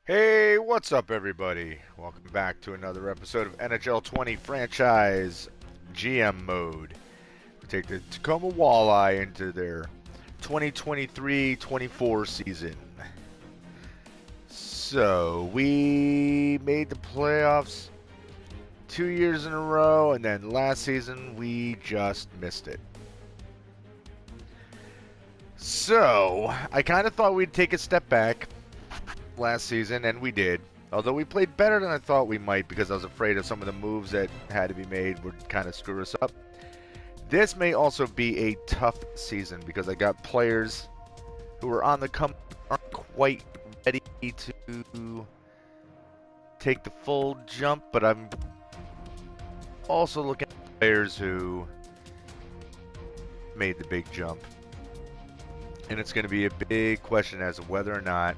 Hey, what's up, everybody? Welcome back to another episode of NHL20 franchise GM mode. We take the Tacoma Walleye into their 2023-24 season. So, we made the playoffs 2 years in a row, and then last season we just missed it. So, I kind of thought we'd take a step back last season, and we did. Although we played better than I thought we might because I was afraid of some of the moves that had to be made would kind of screw us up. This may also be a tough season because I got players who are on the come aren't quite ready to take the full jump, but I'm also looking at players who made the big jump. And it's going to be a big question as to whether or not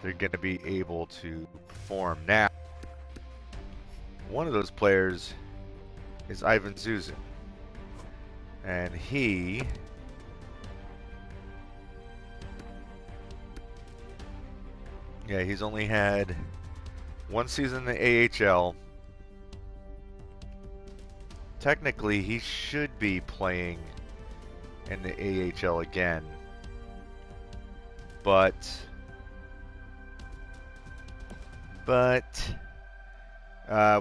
they're going to be able to perform. Now, one of those players is Ivan Zuzin. And he's only had one season in the AHL. Technically, he should be playing in the AHL again. But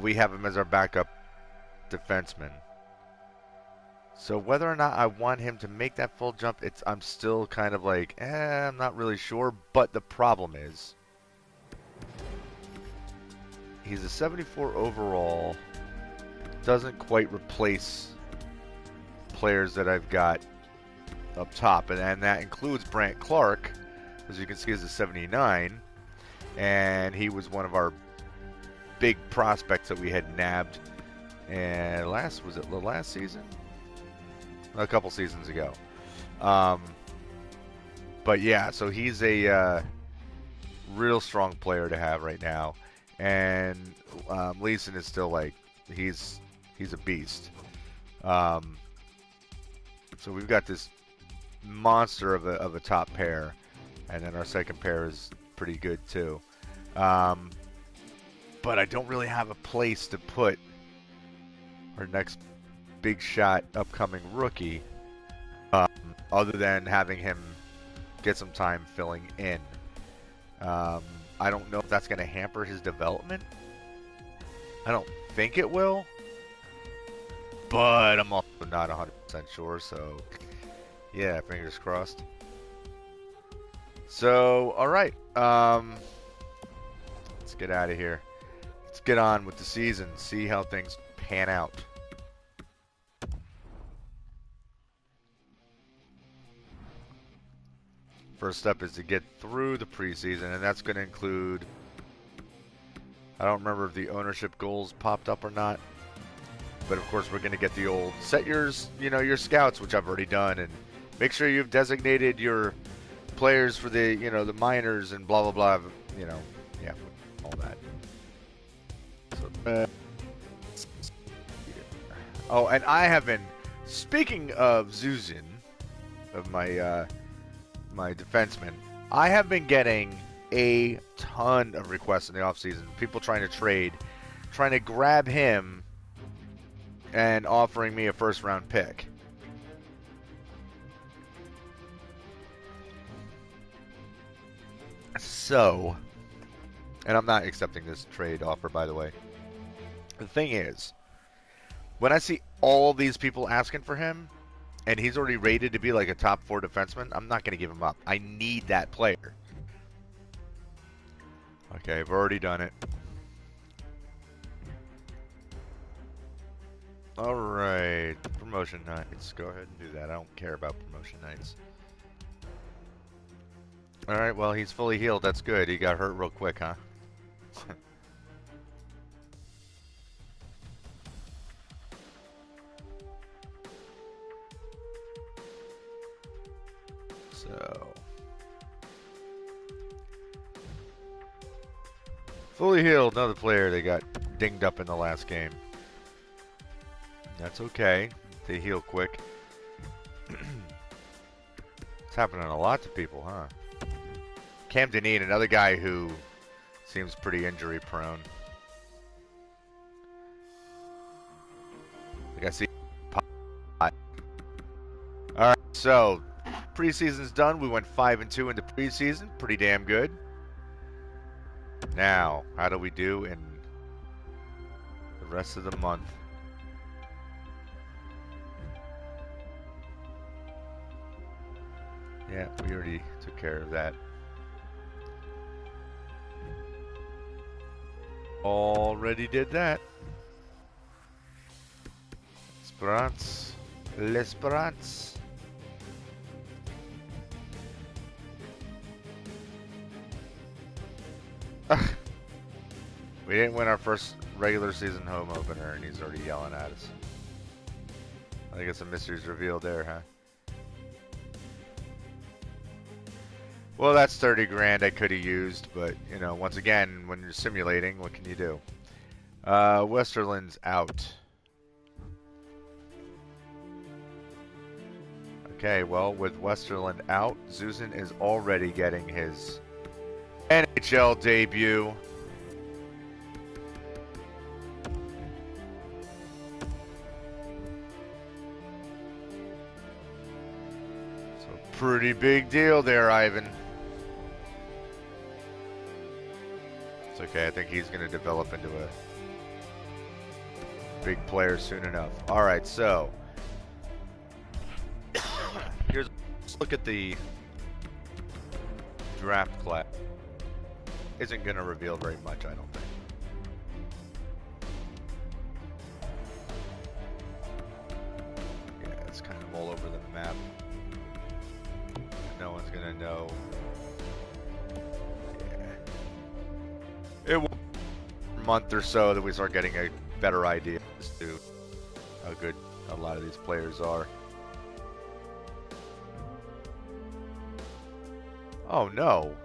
we have him as our backup defenseman. So whether or not I want him to make that full jump, I'm still kind of like, I'm not really sure. But the problem is, he's a 74 overall, doesn't quite replace players that I've got up top, and that includes Brant Clark, as you can see, is a 79, and he was one of our big prospects that we had nabbed, and was it the last season? A couple seasons ago. But yeah, so he's a real strong player to have right now, and Leeson is still like he's a beast. So we've got this monster of a top pair, and then our second pair is pretty good too. But I don't really have a place to put our next big shot upcoming rookie, other than having him get some time filling in. I don't know if that's going to hamper his development. I don't think it will, but I'm also not 100% sure, so yeah, fingers crossed. So, alright, let's get out of here. Let's get on with the season, see how things pan out. First step is to get through the preseason, and that's going to include, I don't remember if the ownership goals popped up or not, but of course we're going to get the old set your scouts, which I've already done, and make sure you've designated your players for the the minors and blah blah blah, yeah, all that. So, oh, and I have been, speaking of Zuzin, of my my defenseman, I have been getting a ton of requests in the offseason. People trying to trade, trying to grab him and offering me a first-round pick. So, and I'm not accepting this trade offer, by the way. The thing is, when I see all these people asking for him, and he's already rated to be like a top 4 defenseman, I'm not going to give him up. I need that player. Okay, I've already done it. Alright, promotion nights. Go ahead and do that. I don't care about promotion nights. Alright, well, he's fully healed. That's good. He got hurt real quick, huh? So, fully healed, another player that got dinged up in the last game. That's okay. They heal quick. It's happening a lot to people, huh? Cam Deneen, another guy who Seems pretty injury prone. Like I see. Alright, so preseason's done. We went 5-2 in the preseason. Pretty damn good. Now, how do we do in the rest of the month? Yeah, we already took care of that. Already did that. Esperance. L'Esperance. We didn't win our first regular season home opener, and he's already yelling at us. I think it's a mystery's revealed there, huh? Well, that's 30 grand I could have used, but, you know, once again, when you're simulating, what can you do? Westerland's out. Okay, well, with Westerland out, Zuzan is already getting his NHL debut. So, pretty big deal there, Ivan. It's okay, I think he's going to develop into a big player soon enough. Alright, so let's look at the draft class. Isn't going to reveal very much, I don't think. Yeah, it's kind of all over the map. No one's going to know. Yeah. It will be a month or so that we start getting a better idea as to how good a lot of these players are. Oh no.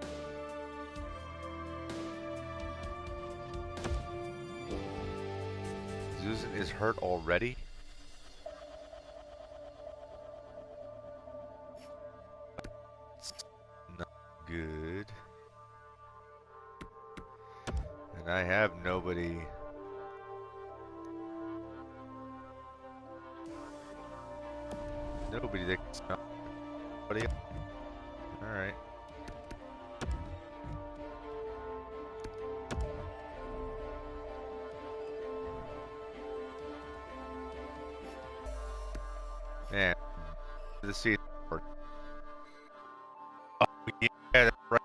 Zuzan is hurt already? That's not good. And I have nobody. Nobody that can stop. Alright. Man, the season. Oh, yeah, that's right.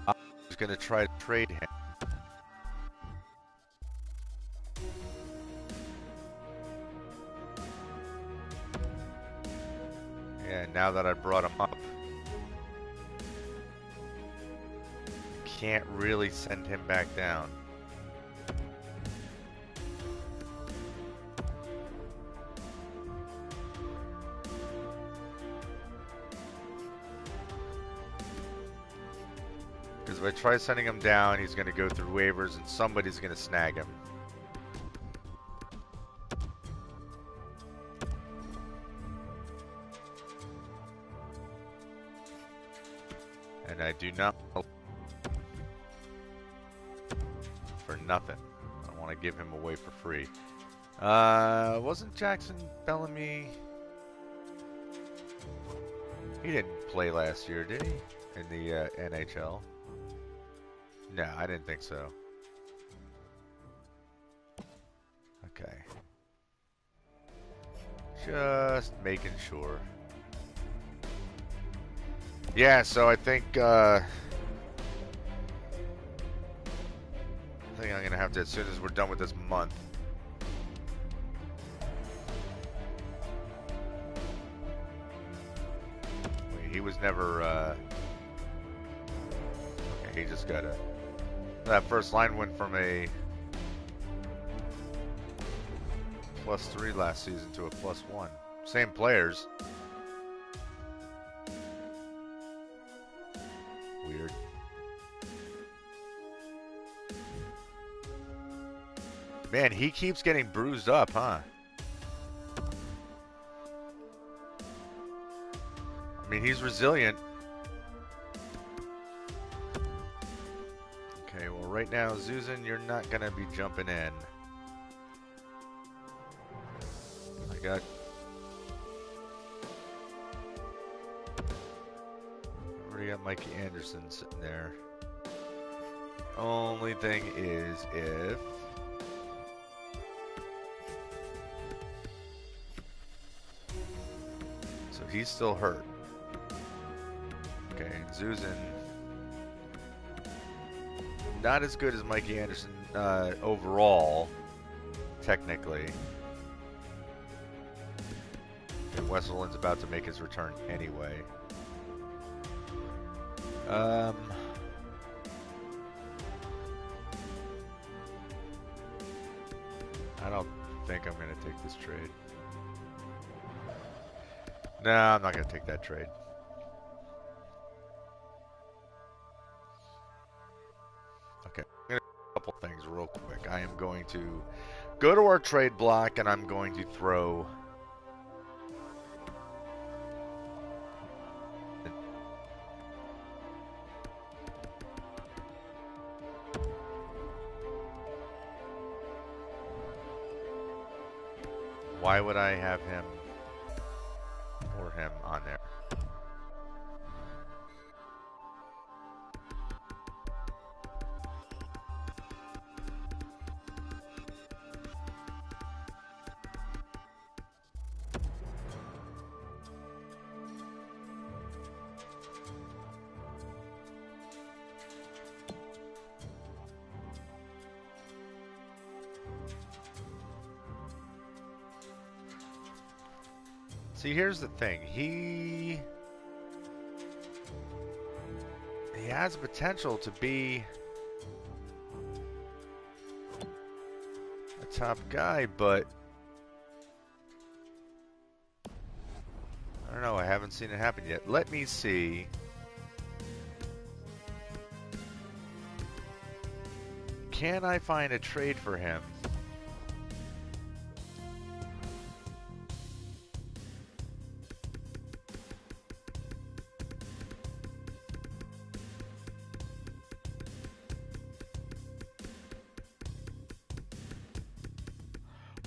I was going to try to trade him. Yeah, now that I brought him up, can't really send him back down. Because if I try sending him down, he's going to go through waivers and somebody's going to snag him. And I do not for nothing. I don't want to give him away for free. Wasn't Jackson Bellamy? He didn't play last year, did he? In the NHL? No, I didn't think so. Okay. Just making sure. Yeah, so I think I'm gonna have to, as soon as we're done with this month. Wait, he was never okay, he just got a, that first line went from a +3 last season to a +1. Same players. Weird. Man, he keeps getting bruised up, huh? I mean, he's resilient. right now, Zuzan, you're not going to be jumping in. I already got Mikey Anderson sitting there. Only thing is if... So he's still hurt. Okay, Zuzan... Not as good as Mikey Anderson overall, technically. And Westerland's about to make his return anyway. I don't think I'm going to take this trade. No, I'm not going to take that trade. Okay, I'm going to do a couple things real quick. I am going to go to our trade block and I'm going to throw... Why would I have him or him on there? See, here's the thing. He has potential to be a top guy, but I don't know. I haven't seen it happen yet. Let me see. Can I find a trade for him?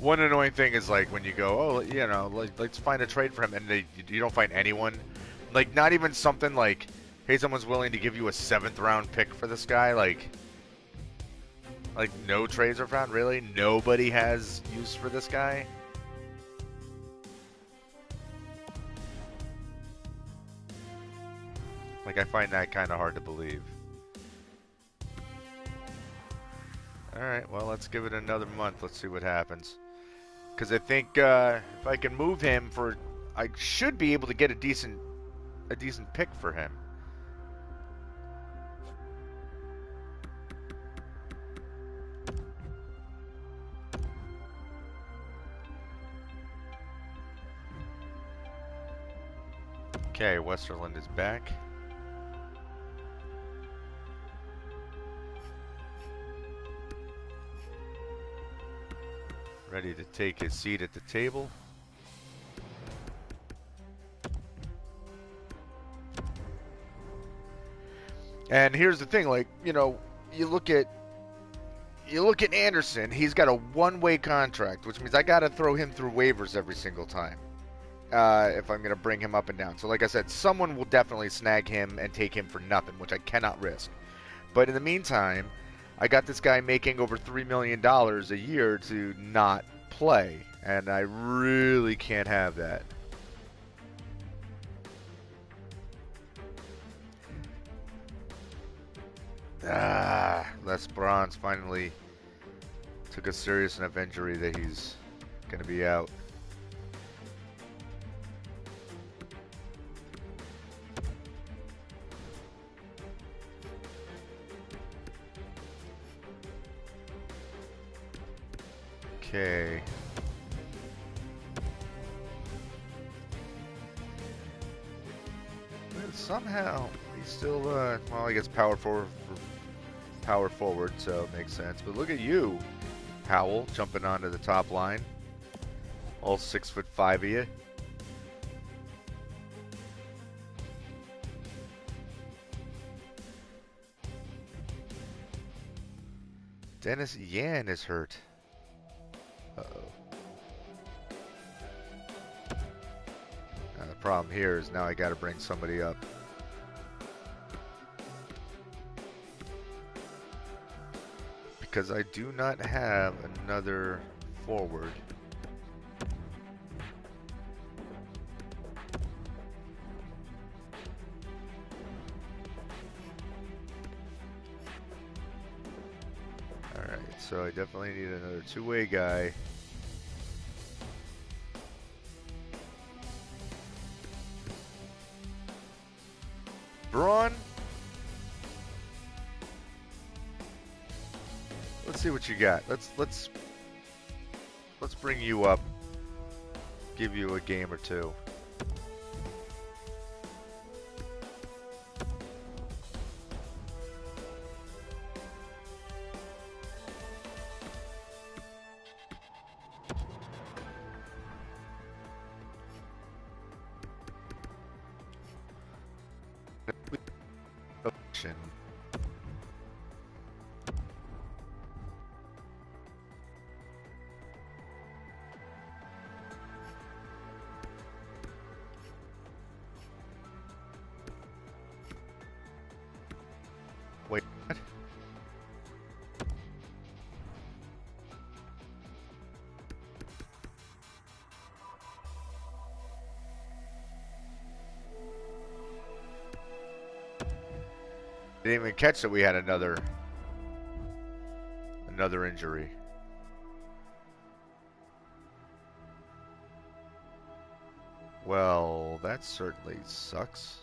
One annoying thing is like when you go, oh, you know, let's find a trade for him, and you don't find anyone. Like, not even something like, hey, someone's willing to give you a 7th round pick for this guy. Like no trades are found, really? Nobody has use for this guy? Like, I find that kind of hard to believe. Alright, well, let's give it another month. Let's see what happens. Because I think if I can move him for... I should be able to get a decent pick for him. Okay, Westerland is back. Ready to take his seat at the table. And here's the thing, like, you know, you look at Anderson, he's got a one-way contract, which means I got to throw him through waivers every single time if I'm going to bring him up and down. So like I said, someone will definitely snag him and take him for nothing, which I cannot risk. But in the meantime, I got this guy making over $3 million a year to not play, and I really can't have that. Les Bronze finally took a serious enough injury that he's going to be out. Okay. But somehow he's still well, I guess power forward, so it makes sense. But look at you, Howell, jumping onto the top line. All 6'5" of you. Dennis Yan is hurt. Uh-oh. The problem here is now I got to bring somebody up. Because I do not have another forward. Alright, so I definitely need another two-way guy. Braun? Let's see what you got. Let's bring you up. Give you a game or two. Wait, what? Didn't even catch that we had another injury. Well, that certainly sucks.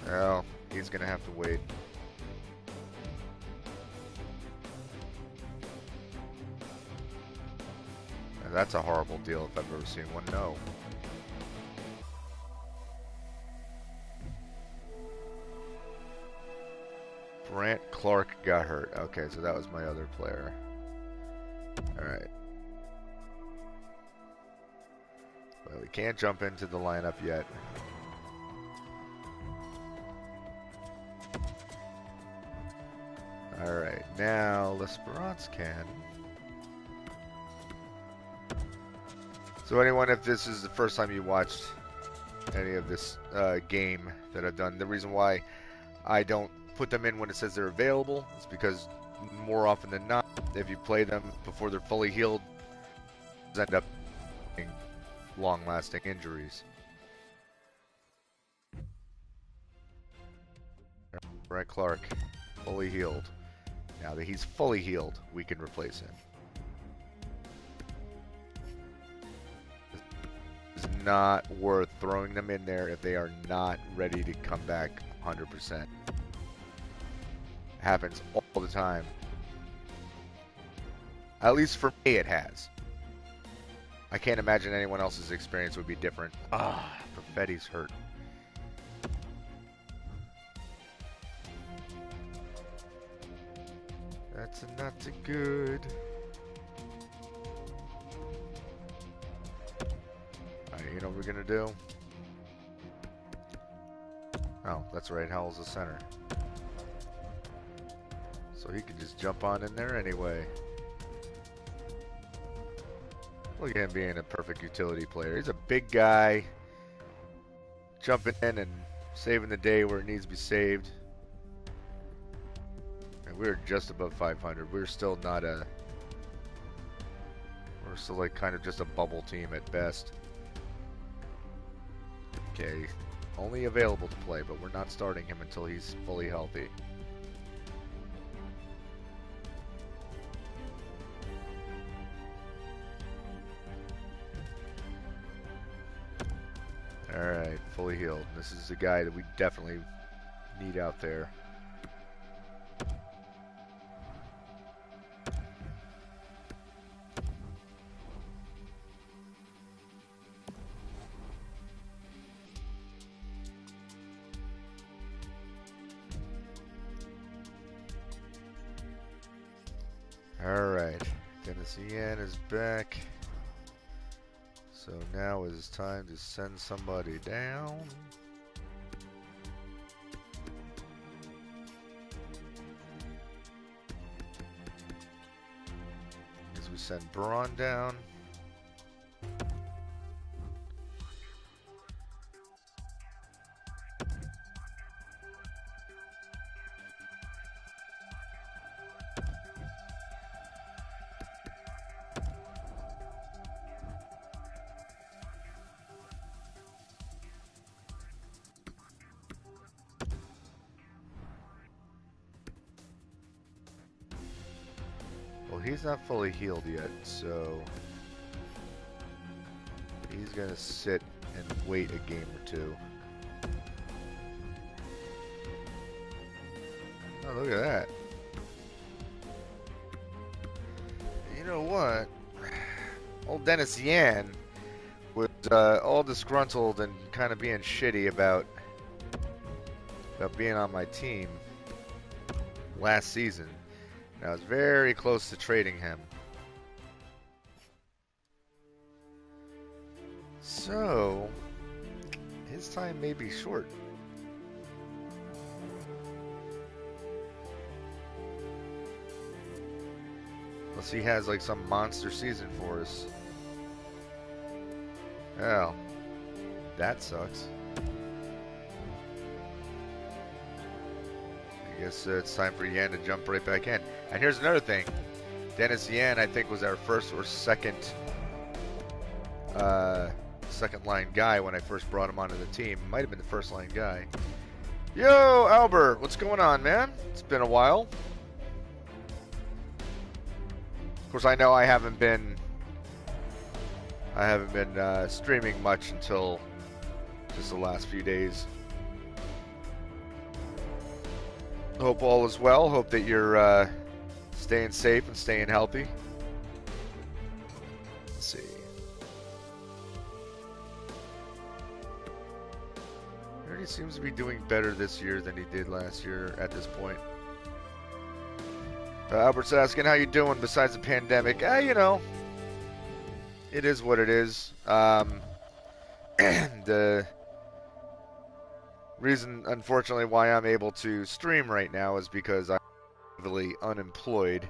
Well, he's gonna have to wait. Now, that's a horrible deal if I've ever seen one. No. Brant Clark got hurt. Okay, so that was my other player. Alright. Well, we can't jump into the lineup yet. Alright, now L'Esperance can. So anyone, if this is the first time you watched any of this game that I've done, the reason why I don't put them in when it says they're available is because more often than not, if you play them before they're fully healed, end up being long-lasting injuries. Brent Clark, fully healed. Now that he's fully healed, we can replace him. It's not worth throwing them in there if they are not ready to come back 100%. Happens all the time. At least for me it has. I can't imagine anyone else's experience would be different. Ah, Perfetti's hurt. That's not too good. Alright, you know what we're gonna do? Oh, that's right, Howell's the center. So he can just jump on in there anyway. Look at him being a perfect utility player. He's a big guy, jumping in and saving the day where it needs to be saved. And we're just above 500. We're still not a... We're still like kind of just a bubble team at best. Okay, only available to play, but we're not starting him until he's fully healthy. Alright, fully healed. This is a guy that we definitely need out there. Alright. Tennessee Ann is back. So now it is time to send somebody down. As we send Braun down. Well, he's not fully healed yet, so he's gonna sit and wait a game or two. Oh, look at that. You know what? Old Dennis Yan was all disgruntled and kind of being shitty about being on my team last season. And I was very close to trading him. So, his time may be short. Unless he has like some monster season for us. Well, that sucks. I guess it's time for Yan to jump right back in. And here's another thing. Dennis Yan, I think, was our first or second line guy when I first brought him onto the team. Might have been the first line guy. Yo, Albert, what's going on, man? It's been a while. Of course, I know I haven't been streaming much until just the last few days. Hope all is well. Hope that you're staying safe and staying healthy. Let's see. He already seems to be doing better this year than he did last year at this point. Albert's asking how you doing besides the pandemic. You know, it is what it is. The reason, unfortunately, why I'm able to stream right now is because I'm heavily unemployed,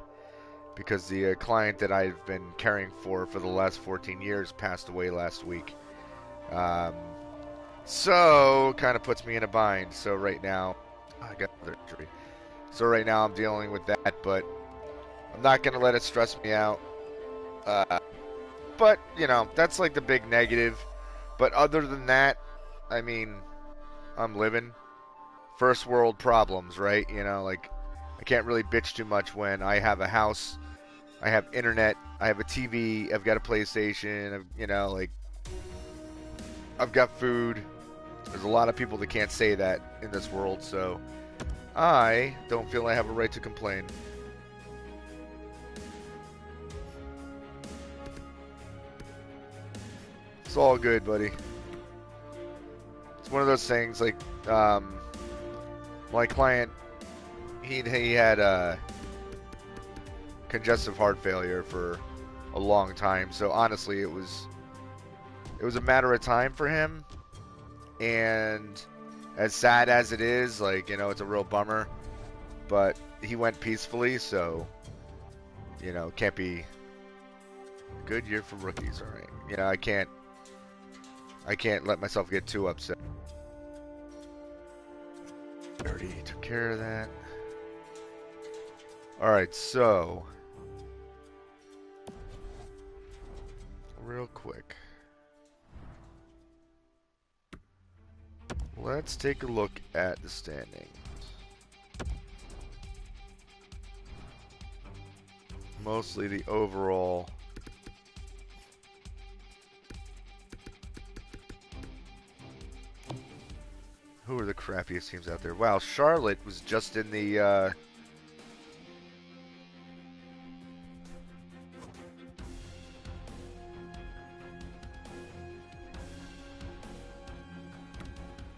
because the client that I've been caring for the last 14 years passed away last week. So, kind of puts me in a bind. So right now, I got another injury. So right now I'm dealing with that, but I'm not going to let it stress me out. But, you know, that's like the big negative. But other than that, I mean, I'm living. First world problems, right? You know, like, I can't really bitch too much when I have a house, I have internet, I have a TV, I've got a PlayStation, you know, like, I've got food. There's a lot of people that can't say that in this world, so I don't feel I have a right to complain. It's all good, buddy. It's one of those things, like, my client, he had congestive heart failure for a long time, so honestly it was a matter of time for him. And as sad as it is, like, you know, it's a real bummer, but he went peacefully, so, you know, can't be a good year for rookies. All right, you know, I can't let myself get too upset. Already took care of that. All right, so real quick, let's take a look at the standings. Mostly the overall. Who are the crappiest teams out there? Wow, Charlotte was just in the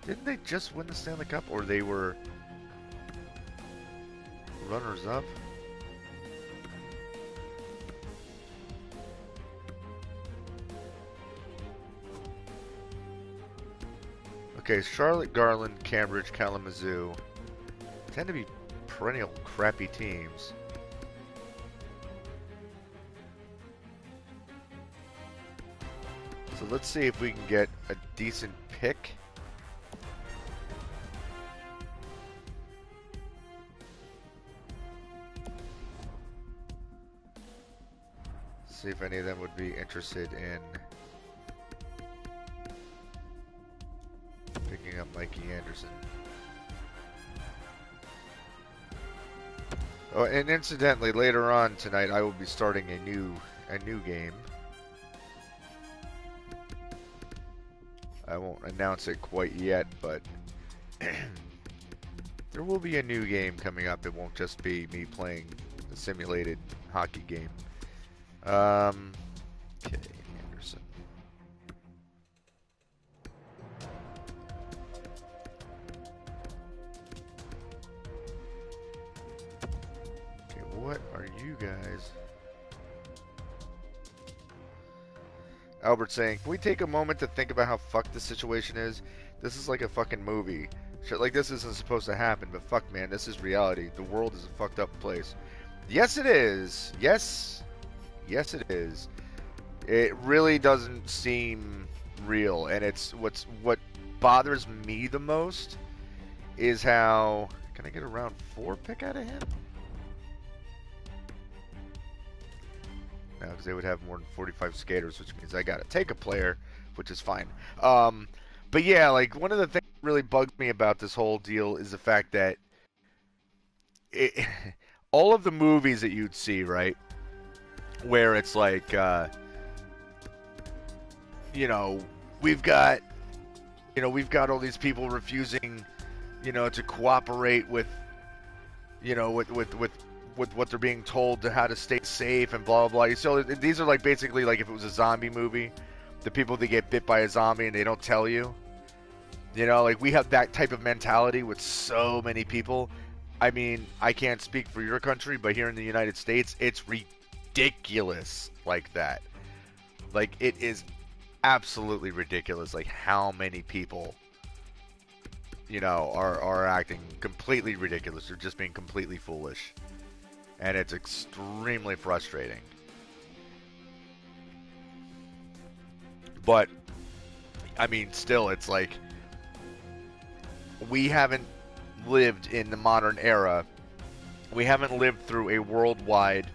didn't they just win the Stanley Cup, or they were runners-up? Okay, Charlotte, Garland, Cambridge, Kalamazoo tend to be perennial crappy teams. So let's see if we can get a decent pick. See if any of them would be interested in picking up Mikey Anderson. Oh, and incidentally, later on tonight, I will be starting a new game. I won't announce it quite yet, but there will be a new game coming up. It won't just be me playing a simulated hockey game. Okay, Anderson. Okay, what are you guys? Albert saying, can we take a moment to think about how fucked this situation is? This is like a fucking movie. Shit like this isn't supposed to happen, but fuck, man, this is reality. The world is a fucked up place. Yes, it is. Yes. Yes, it is. It really doesn't seem real, and it's what bothers me the most is how... Can I get a round 4 pick out of him? No, because they would have more than 45 skaters, which means I gotta take a player, which is fine. But yeah, like, one of the things that really bugs me about this whole deal is the fact that all of the movies that you'd see, right, where it's like, you know, we've got all these people refusing, to cooperate with, with what they're being told to how to stay safe and blah blah blah. So these are like basically like if it was a zombie movie, the people that get bit by a zombie and they don't tell you. Like we have that type of mentality with so many people. I mean, I can't speak for your country, but here in the United States, it's ridiculous like that. Like, it is absolutely ridiculous, like how many people, are acting completely ridiculous. They're just being completely foolish. And it's extremely frustrating. But, I mean, still, it's like, we haven't lived in the modern era. We haven't lived through a worldwide,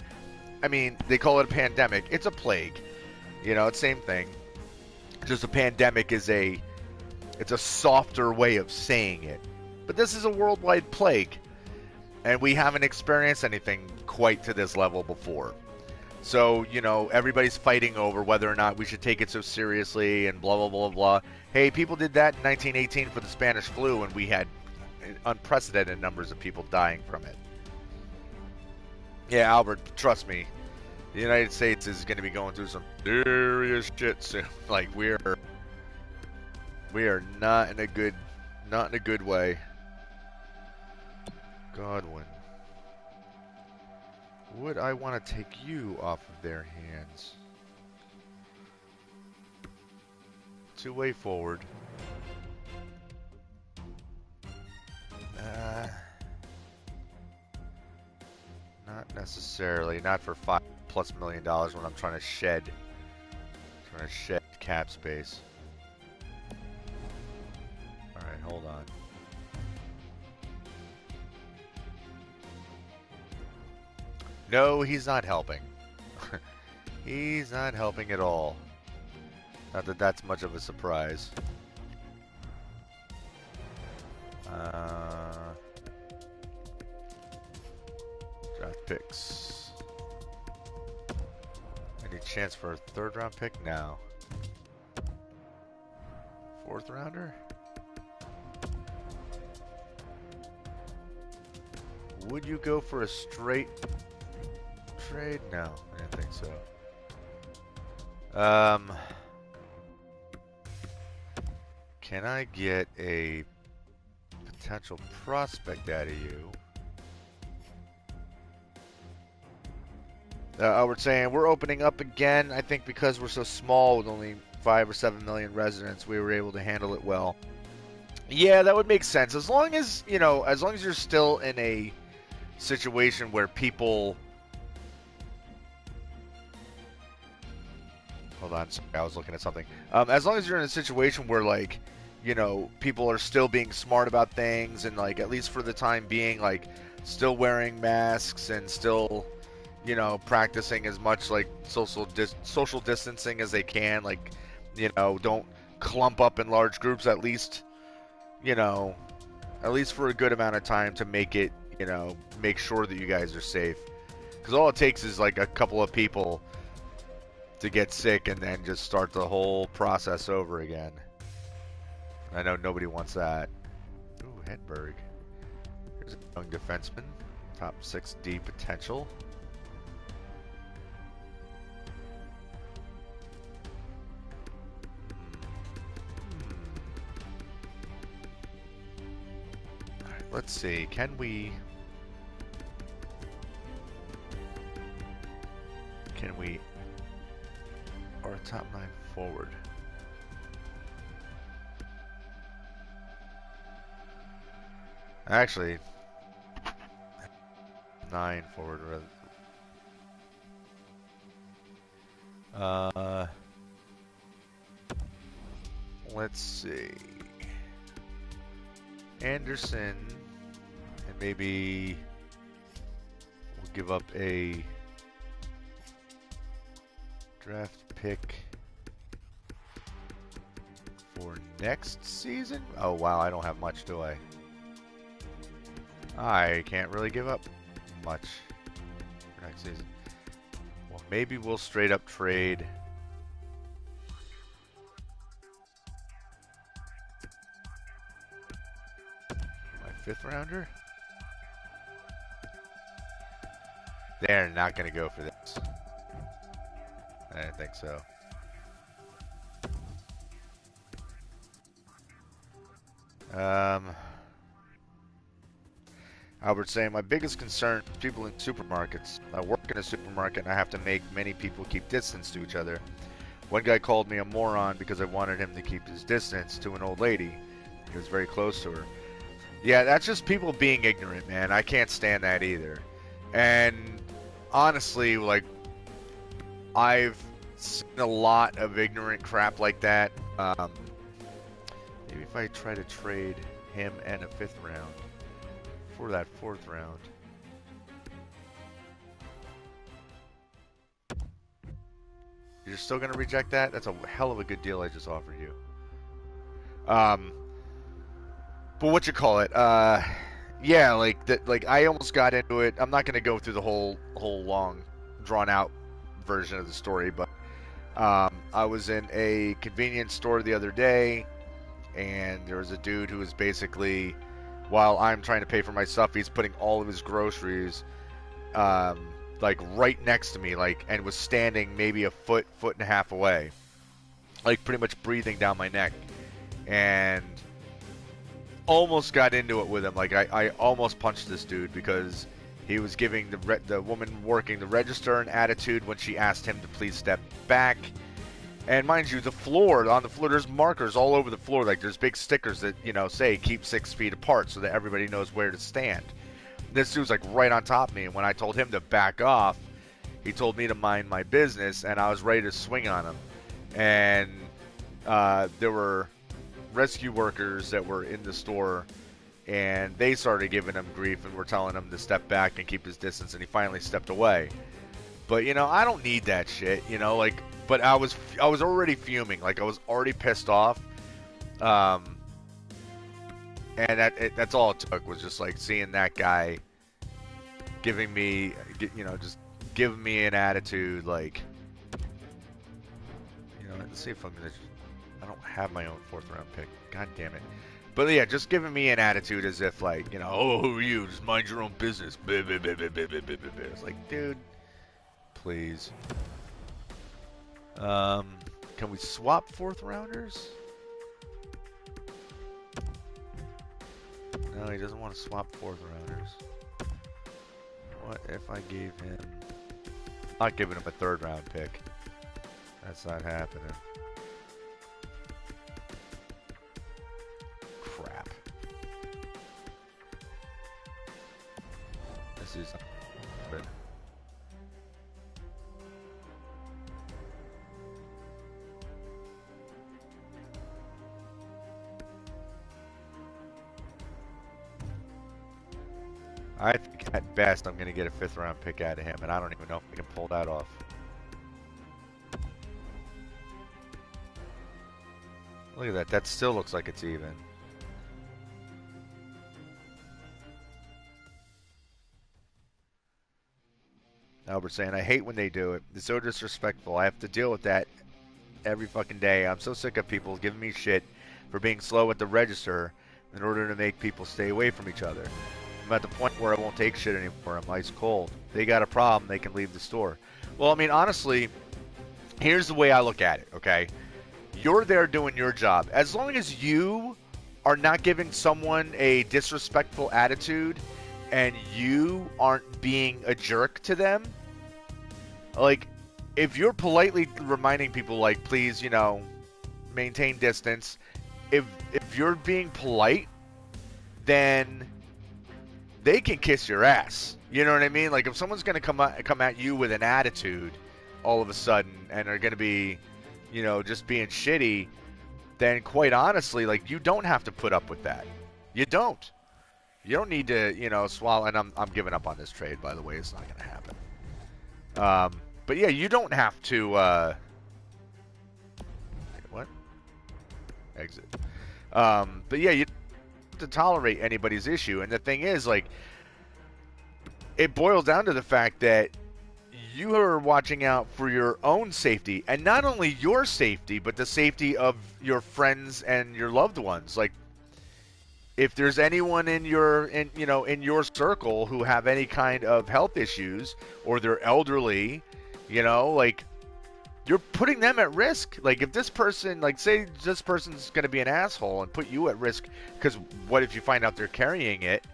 I mean, they call it a pandemic. It's a plague. It's the same thing. Just a pandemic is it's a softer way of saying it. But this is a worldwide plague. And we haven't experienced anything quite to this level before. So, everybody's fighting over whether or not we should take it so seriously and blah, blah, blah, blah. Hey, people did that in 1918 for the Spanish flu, and we had unprecedented numbers of people dying from it. Yeah, Albert, trust me. The United States is going to be going through some serious shit soon. Like, we are not in a good way. Godwin. Would I want to take you off of their hands? Two-way forward. Not necessarily. Not for $5+ million when I'm trying to shed cap space. Alright, hold on. No, he's not helping. He's not helping at all. Not that that's much of a surprise. Draft picks. Any chance for a 3rd round pick? No. 4th rounder? Would you go for a straight trade? No, I didn't think so. Can I get a potential prospect out of you? We're saying we're opening up again. I think because we're so small with only 5 or 7 million residents, we were able to handle it well. Yeah, that would make sense. As long as, you know, as long as you're still in a situation where people... Hold on, sorry, I was looking at something. As long as you're in a situation where, like, you know, people are still being smart about things and, like, at least for the time being, like, still wearing masks and still, you know, practicing as much, like, social distancing as they can. Like, you know, don't clump up in large groups, at least, you know, at least for a good amount of time to make it, you know, make sure that you guys are safe. Because all it takes is, like, a couple of people to get sick and then just start the whole process over again. I know nobody wants that. Ooh, Hedberg. Here's a young defenseman. Top 6D potential. Alright, let's see. Can we... Or a top 9 forward? Actually, 9 forward rather. Let's see. Anderson, and maybe we'll give up a draft pick for next season. Oh wow, I don't have much, do I? I can't really give up much for next season. Well, maybe we'll straight up trade my 5th rounder. They're not going to go for this. I didn't think so. Albert saying, my biggest concern is people in supermarkets. I work in a supermarket and I have to make many people keep distance to each other. One guy called me a moron because I wanted him to keep his distance to an old lady. He was very close to her. Yeah, that's just people being ignorant, man. I can't stand that either. And honestly, like, I've seen a lot of ignorant crap like that. Maybe if I try to trade him and a 5th round for that 4th round. You're still going to reject that? That's a hell of a good deal I just offered you. But what you call it? Yeah, like that. Like I almost got into it. I'm not going to go through the whole long, drawn out version of the story, but I was in a convenience store the other day, and there was a dude who was basically, while I'm trying to pay for my stuff, he's putting all of his groceries, like right next to me, like, and was standing maybe a foot and a half away, like pretty much breathing down my neck, and almost got into it with him. Like I almost punched this dude because he was giving the woman working the register an attitude when she asked him to please step back. And mind you, on the floor, there's markers all over the floor. Like there's big stickers that, you know, say keep 6 feet apart so that everybody knows where to stand. This dude's like right on top of me. And when I told him to back off, he told me to mind my business, and I was ready to swing on him. And there were rescue workers that were in the store, and they started giving him grief and were telling him to step back and keep his distance, and he finally stepped away. But, you know, I don't need that shit, you know, like, but I was already fuming, like I was already pissed off, and that's all it took, was just like seeing that guy giving me, you know, just giving me an attitude, like, you know, let's see if I'm gonna, I don't have my own 4th round pick, god damn it. But yeah, just giving me an attitude as if like, you know, oh, who are you, just mind your own business. It's like, dude, please. Can we swap 4th rounders? No, he doesn't want to swap 4th rounders. What if I gave him... I'm not giving him a 3rd round pick. That's not happening. Crap. I think at best I'm going to get a 5th round pick out of him, and I don't even know if I can pull that off. Look at that. That still looks like it's even. Albert saying, I hate when they do it. It's so disrespectful. I have to deal with that every fucking day. I'm so sick of people giving me shit for being slow at the register in order to make people stay away from each other. I'm at the point where I won't take shit anymore. I'm ice cold. If they got a problem, they can leave the store. Well, I mean, honestly, here's the way I look at it, okay? You're there doing your job. As long as you are not giving someone a disrespectful attitude and you aren't being a jerk to them, like, if you're politely reminding people, like, please, you know, maintain distance, if you're being polite, then they can kiss your ass. You know what I mean? Like, if someone's going to come at you with an attitude all of a sudden and are going to be, you know, just being shitty, then quite honestly, like, you don't have to put up with that. You don't. You don't need to, you know, swallow. And I'm giving up on this trade, by the way. It's not going to happen. But yeah, you don't have to. What? Exit. But yeah, you don't have to tolerate anybody's issue. And the thing is, like, it boils down to the fact that you are watching out for your own safety, and not only your safety, but the safety of your friends and your loved ones. Like, if there's anyone in your circle who have any kind of health issues, or they're elderly, you know, like, you're putting them at risk. Like, if this person, like, say this person's going to be an asshole and put you at risk, because what if you find out they're carrying it?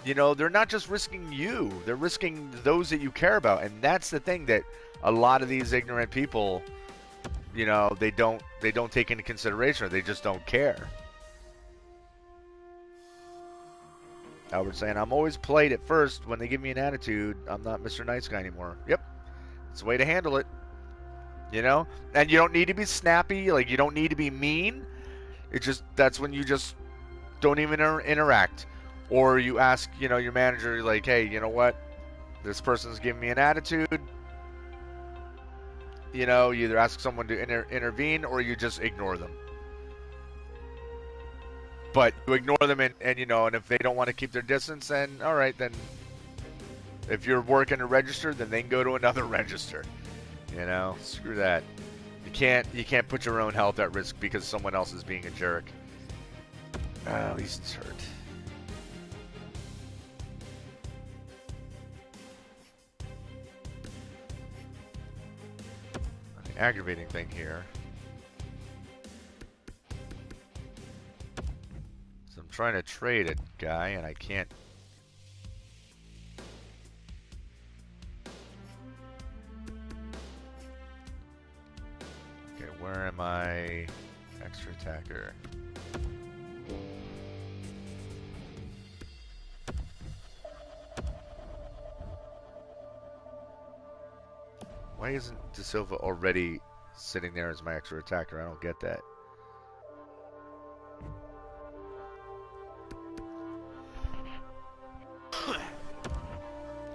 You know, they're not just risking you, they're risking those that you care about. And that's the thing that a lot of these ignorant people, you know, they don't take into consideration, or they just don't care. Albert saying, I'm always polite at first. When they give me an attitude, I'm not Mr. Nice Guy anymore. Yep. It's a way to handle it. You know? And you don't need to be snappy. Like, you don't need to be mean. It just, that's when you just don't even interact. Or you ask, you know, your manager, like, hey, you know what? This person's giving me an attitude. You know, you either ask someone to intervene, or you just ignore them. But you ignore them, and you know, and if they don't want to keep their distance, then all right, then if you're working a register, then they can go to another register. You know, screw that. You can't put your own health at risk because someone else is being a jerk. At least it's hurt. The aggravating thing here. Trying to trade a guy and I can't. Okay, where am I? Extra attacker. Why isn't De Silva already sitting there as my extra attacker? I don't get that.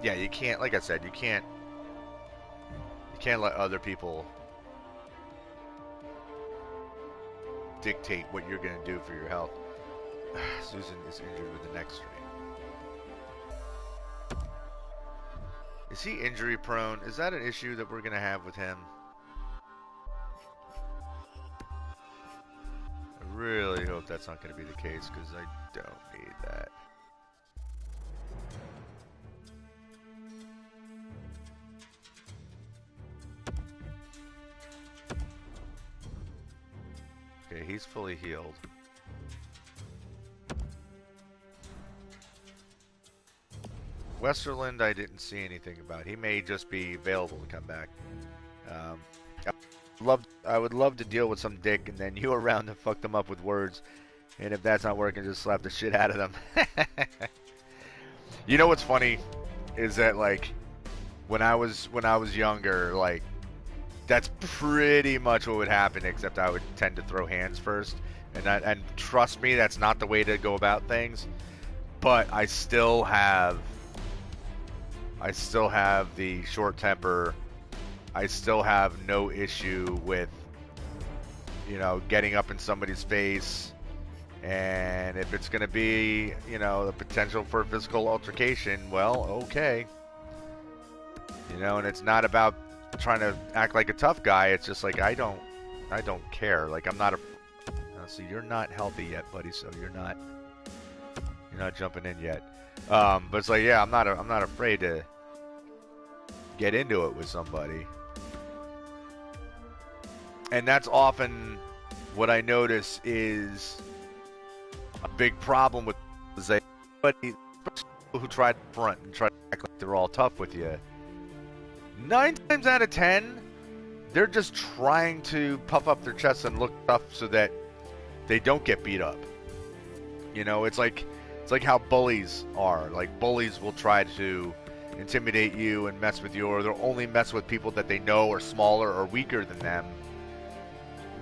Yeah, you can't, like I said, you can't let other people dictate what you're going to do for your health. Susan is injured with the neck strain. Is he injury prone? Is that an issue that we're going to have with him? I really hope that's not going to be the case, because I don't need that. Okay, he's fully healed. Westerland, I didn't see anything about. He may just be available to come back. I would love to deal with some dick and then you around and fuck them up with words. And if that's not working, just slap the shit out of them. You know what's funny is that, like, when I was younger, like, that's pretty much what would happen, except I would tend to throw hands first. And trust me, that's not the way to go about things. but I still have the short temper. I still have no issue with, you know, getting up in somebody's face. And if it's going to be, you know, the potential for physical altercation, well, okay. You know, and it's not about trying to act like a tough guy. It's just like, I don't care. Like, I'm not a... So you're not healthy yet, buddy, so you're not jumping in yet. But it's like, yeah, I'm not afraid to get into it with somebody. And that's often what I notice is a big problem with anybody who try to front and try to act like they're all tough with you. 9 times out of 10, they're just trying to puff up their chest and look tough so that they don't get beat up. You know, it's like how bullies are. Like, bullies will try to intimidate you and mess with you, or they'll only mess with people that they know are smaller or weaker than them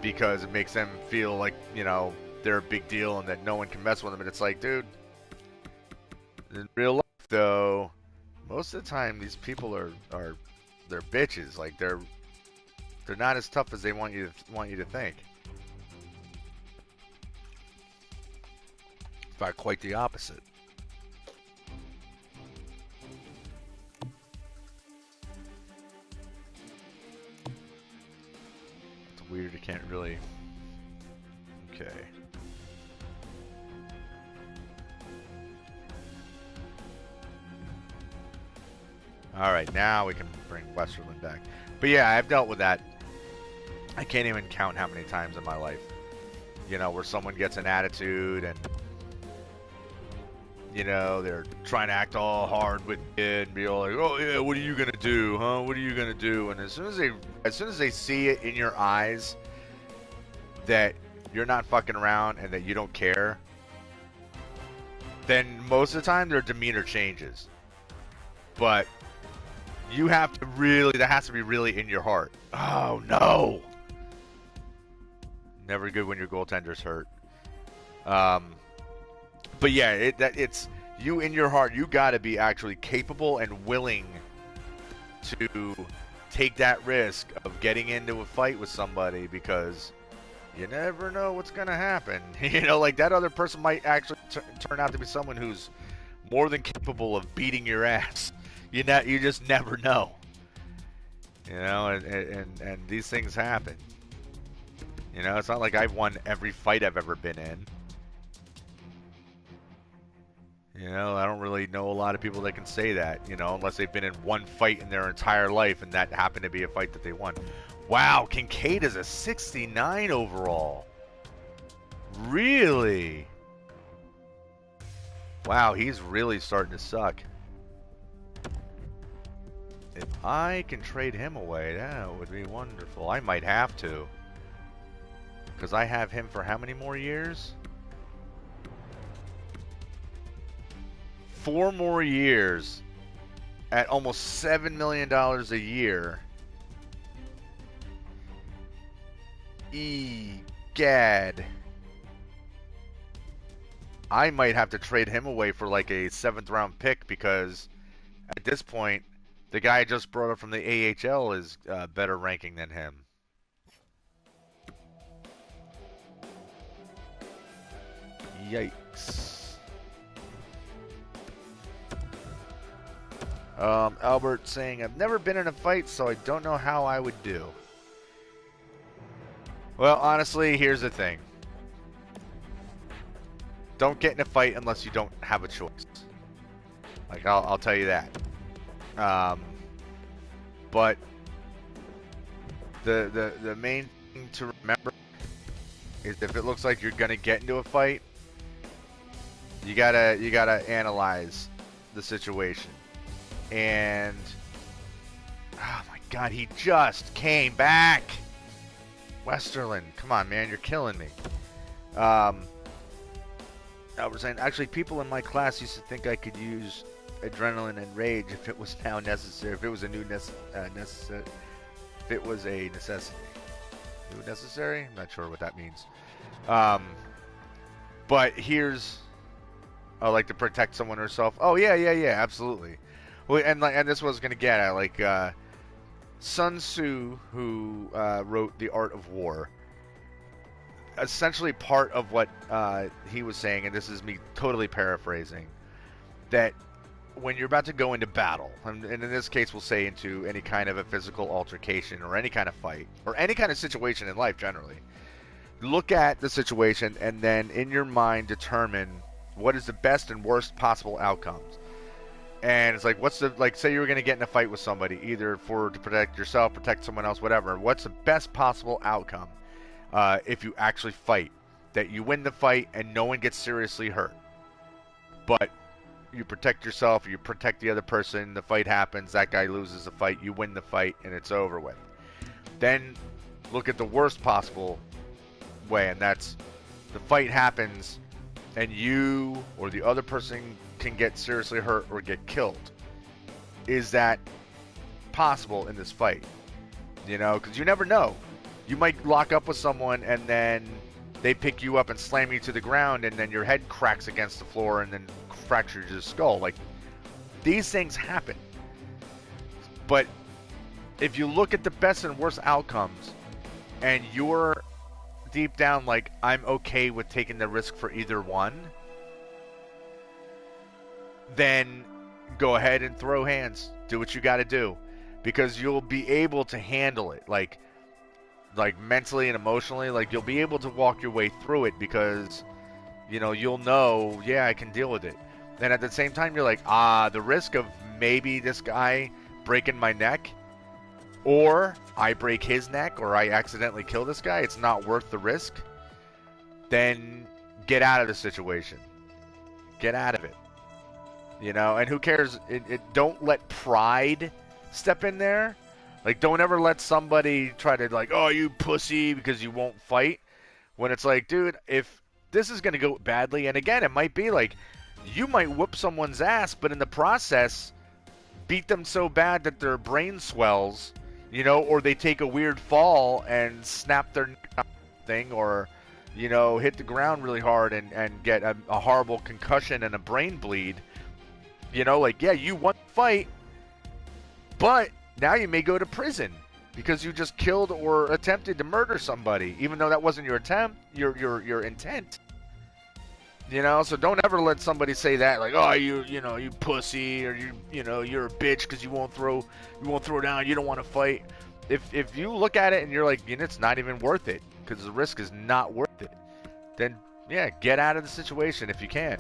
because it makes them feel like, you know, they're a big deal and that no one can mess with them. And it's like, dude, in real life, though, most of the time these people are they're bitches. Like, they're not as tough as they want you to think. In fact, quite the opposite. It's weird. You can't really. Okay. All right, now we can bring Westerland back. But yeah, I've dealt with that. I can't even count how many times in my life, you know, where someone gets an attitude and, you know, they're trying to act all hard with it and be all like, oh yeah, what are you gonna do, huh? What are you gonna do? And as soon as they see it in your eyes that you're not fucking around and that you don't care, then most of the time their demeanor changes. But you have to really, that has to be really in your heart. Oh no! Never good when your goaltender's hurt. But yeah, it's you in your heart. You got to be actually capable and willing to take that risk of getting into a fight with somebody, because you never know what's gonna happen. You know, like that other person might actually turn out to be someone who's more than capable of beating your ass. You just never know. You know, and these things happen. You know, it's not like I've won every fight I've ever been in. You know, I don't really know a lot of people that can say that, you know, unless they've been in one fight in their entire life and that happened to be a fight that they won. Wow, Kincaid is a 69 overall. Really? Wow, he's really starting to suck. If I can trade him away, that would be wonderful. I might have to. Because I have him for how many more years? 4 more years at almost $7 million a year. Egad. I might have to trade him away for like a 7th round pick, because at this point, the guy I just brought up from the AHL is better ranking than him. Yikes. Albert saying, I've never been in a fight, so I don't know how I would do. Well, honestly, here's the thing. Don't get in a fight unless you don't have a choice. Like, I'll tell you that. But the main thing to remember is, if it looks like you're gonna get into a fight, you gotta analyze the situation. And oh my God, he just came back. Westerland, come on, man, you're killing me. I was saying, actually, people in my class used to think I could use adrenaline and rage if it was now necessary. If it was a new necessary. If it was a necessity. New necessary? I'm not sure what that means. But here's Oh, like to protect someone or herself. Oh yeah, absolutely. Well, and this was gonna get at like Sun Tzu, who wrote The Art of War. Essentially, part of what he was saying, and this is me totally paraphrasing, that when you're about to go into battle, and in this case, we'll say into any kind of a physical altercation or any kind of fight or any kind of situation in life generally, look at the situation and then in your mind determine what is the best and worst possible outcomes. And it's like, what's the, like, say you were going to get in a fight with somebody, either to protect yourself, protect someone else, whatever. What's the best possible outcome if you actually fight? That you win the fight and no one gets seriously hurt. But you protect yourself, you protect the other person, the fight happens, that guy loses the fight, you win the fight, and it's over with. Then look at the worst possible way, and that's the fight happens and you or the other person can get seriously hurt or get killed. Is that possible in this fight? You know, because you never know. You might lock up with someone and then they pick you up and slam you to the ground and then your head cracks against the floor and then fractures your skull. Like, these things happen. But if you look at the best and worst outcomes and you're deep down like, I'm okay with taking the risk for either one, then go ahead and throw hands. Do what you got to do, because you'll be able to handle it, like mentally and emotionally. Like, you'll be able to walk your way through it because, you know, you'll know, yeah, I can deal with it. Then at the same time, you're like, the risk of maybe this guy breaking my neck, or I break his neck, or I accidentally kill this guy, it's not worth the risk. Then get out of the situation. Get out of it. You know, and who cares? Don't let pride step in there. Like, don't ever let somebody try to, like, oh, you pussy because you won't fight. When it's like, dude, if this is going to go badly, and again, it might be like, you might whoop someone's ass, but in the process, beat them so bad that their brain swells, you know, or they take a weird fall and snap their thing, or, you know, hit the ground really hard and get a horrible concussion and a brain bleed. You know, like, yeah, you won the fight, but now you may go to prison because you just killed or attempted to murder somebody, even though that wasn't your attempt, your intent. You know, so don't ever let somebody say that, like, oh, you pussy, or you're a bitch because you won't throw down, you don't want to fight. If you look at it and you're like, it's not even worth it because the risk is not worth it, then yeah, get out of the situation if you can.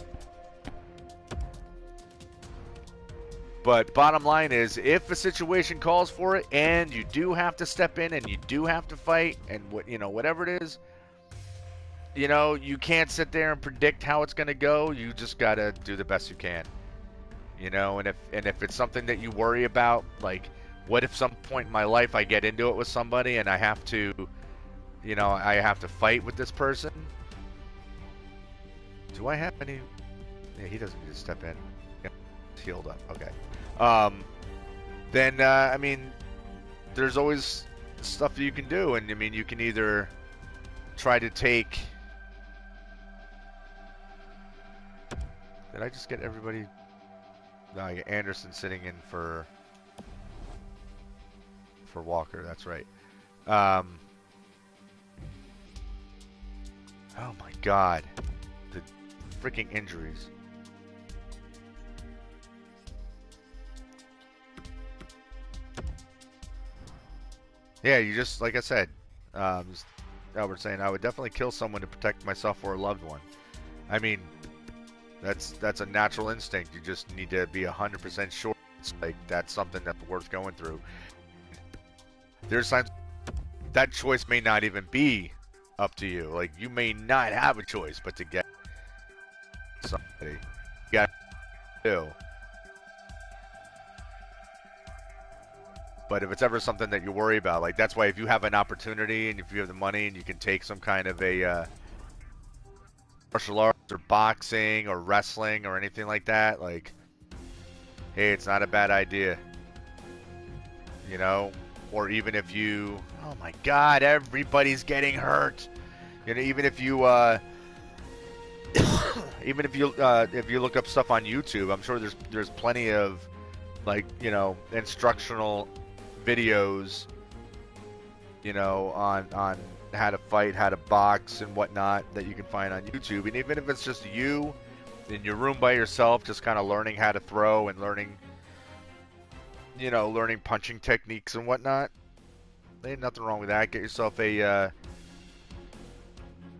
But bottom line is, if a situation calls for it and you do have to step in and you do have to fight and whatever it is, you can't sit there and predict how it's going to go. You just got to do the best you can. And if it's something that you worry about, like, what if some point in my life I get into it with somebody and I have to, I have to fight with this person? Do I have any? Yeah, he doesn't need to step in. Yeah, he's healed up. Okay. Then I mean, there's always stuff that you can do, and I mean, you can either try to take. Did I just get everybody? No, I got Anderson sitting in for Walker. That's right. Oh my God, the freaking injuries. Yeah, you just, like I said, Albert saying, I would definitely kill someone to protect myself or a loved one. I mean, that's a natural instinct. You just need to be 100% sure it's like that's something that's worth going through. There's times that choice may not even be up to you. Like, you may not have a choice but to get somebody. You got to do. But if it's ever something that you worry about, like, that's why if you have an opportunity and if you have the money and you can take some kind of a martial arts or boxing or wrestling or anything like that, like, hey, it's not a bad idea. Or even if you, oh my God, everybody's getting hurt. Even if you, Even if you look up stuff on YouTube, I'm sure there's plenty of, like, instructional videos, on how to fight, how to box, and whatnot that you can find on YouTube. And even if it's just you in your room by yourself, just kind of learning how to throw and learning punching techniques and whatnot, there ain't nothing wrong with that. Get yourself a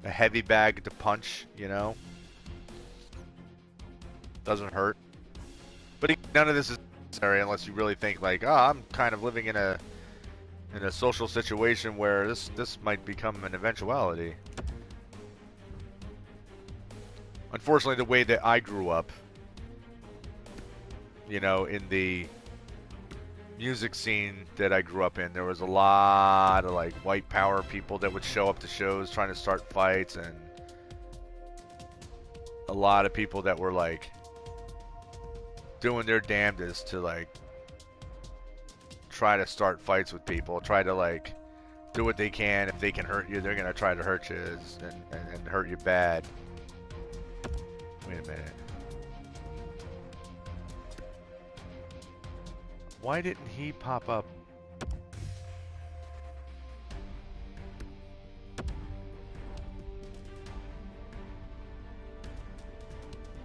heavy bag to punch, Doesn't hurt. But none of this is necessary unless you really think like, oh, I'm kind of living in a social situation where this might become an eventuality. Unfortunately, the way that I grew up, in the music scene that I grew up in, there was a lot of like white power people that would show up to shows trying to start fights, and a lot of people that were like doing their damnedest to like try to start fights with people, try to like do what they can. If they can hurt you, they're gonna try to hurt you and hurt you bad. Wait a minute. Why didn't he pop up?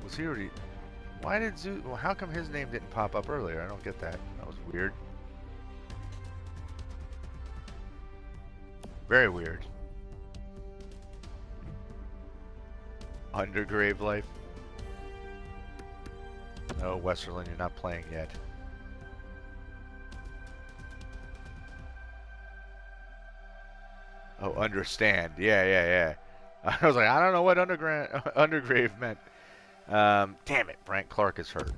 Was he already? Why did Zeus? Well, how come his name didn't pop up earlier? I don't get that. That was weird. Very weird. Undergrave life. No, Westerland, you're not playing yet. Oh, understand. Yeah. I was like, I don't know what Undergrave meant. Damn it, Frank Clark is hurt.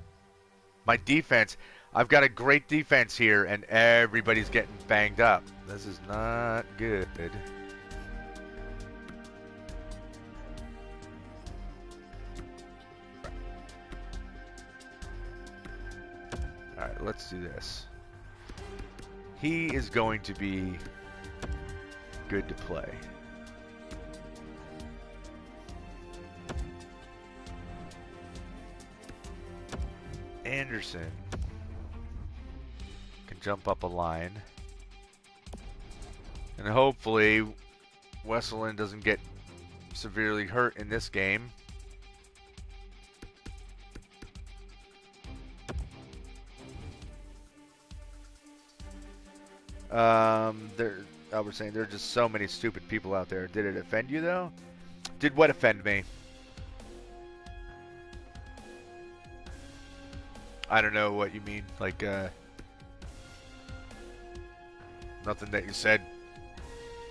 My defense, I've got a great defense here, and everybody's getting banged up. This is not good. Alright, let's do this. He is going to be good to play. Anderson can jump up a line. And hopefully Westerland doesn't get severely hurt in this game. I was saying there are just so many stupid people out there. Did it offend you though? Did what offend me? I don't know what you mean. Like, nothing that you said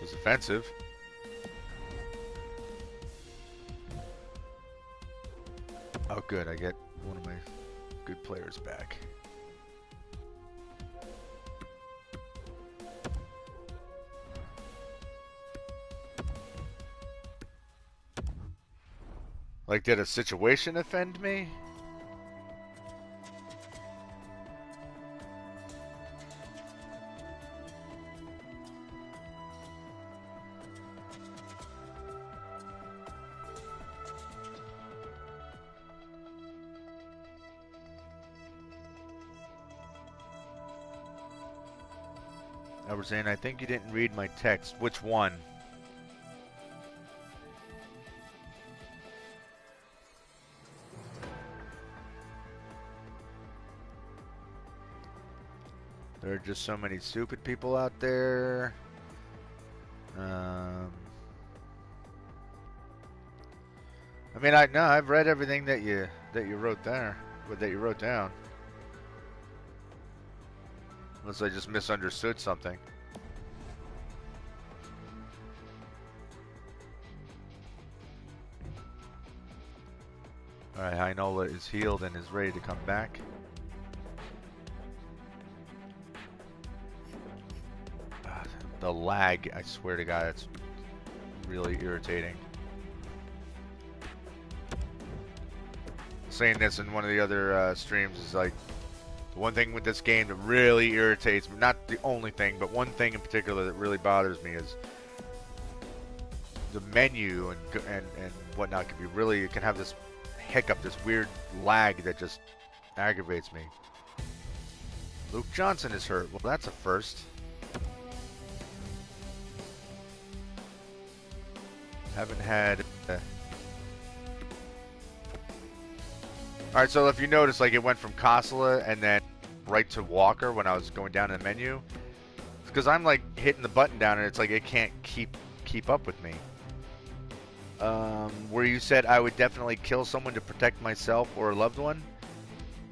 was offensive. Oh, good. I get one of my good players back. Like, did a situation offend me? I was saying, I think you didn't read my text. Which one? There are just so many stupid people out there. I mean, I've read everything that you wrote there, that you wrote down. Unless I just misunderstood something. Alright, Heinola is healed and is ready to come back. The lag, I swear to God, it's really irritating. Saying this in one of the other streams is like, the one thing with this game that really irritates me, not the only thing, but one thing in particular that really bothers me is the menu and whatnot can be really, it can have this hiccup, this weird lag that just aggravates me. Luke Johnson is hurt. Well, that's a first. Haven't had... Alright, so if you notice, like, it went from Kosala and then right to Walker when I was going down in the menu. It's because I'm, like, hitting the button down and it's like it can't keep up with me. Where you said I would definitely kill someone to protect myself or a loved one?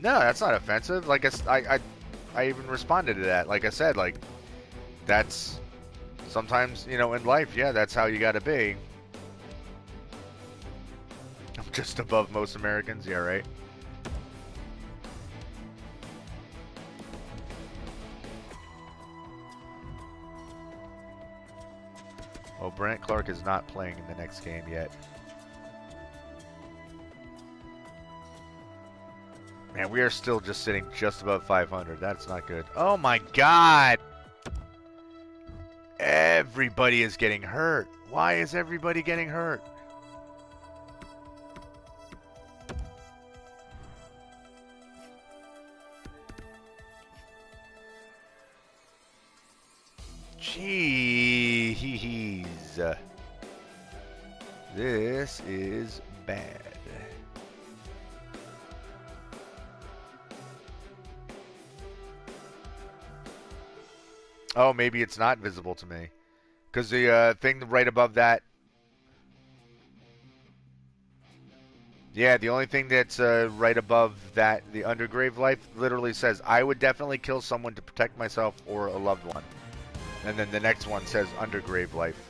No, that's not offensive. Like, I even responded to that. Like I said, like, that's sometimes, you know, in life, yeah, that's how you gotta be. I'm just above most Americans, yeah, right? Oh, Brant Clark is not playing in the next game yet. Man, we are still just sitting just above 500. That's not good. Oh my God! Everybody is getting hurt. Why is everybody getting hurt? Jeez. This is bad. Oh, maybe it's not visible to me. Because the thing right above that... Yeah, the only thing that's right above that, the undergrave life, literally says, I would definitely kill someone to protect myself or a loved one. And then the next one says undergrave life.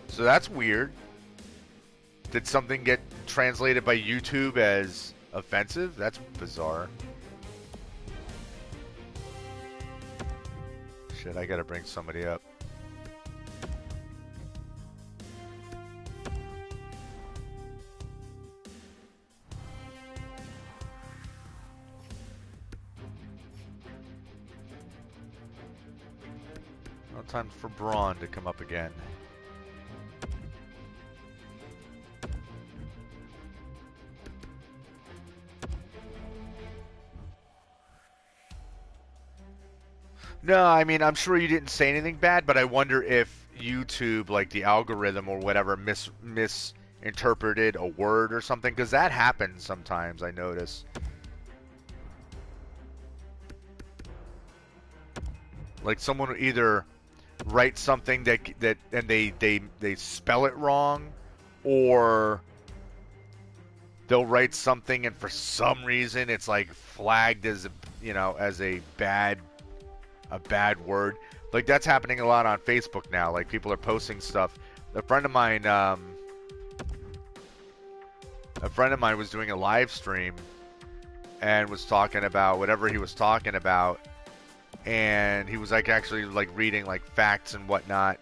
So that's weird. Did something get translated by YouTube as offensive? That's bizarre. Shit, I gotta bring somebody up. No time for Braun to come up again. No, I mean, I'm sure you didn't say anything bad, but I wonder if YouTube, like the algorithm or whatever, misinterpreted a word or something, because that happens sometimes, I notice. Like someone will either write something that and they spell it wrong, or they'll write something and for some reason it's like flagged as as a bad word. Like that's happening a lot on Facebook now. Like people are posting stuff. A friend of mine was doing a live stream and was talking about whatever he was talking about, and he was like actually like reading like facts and whatnot,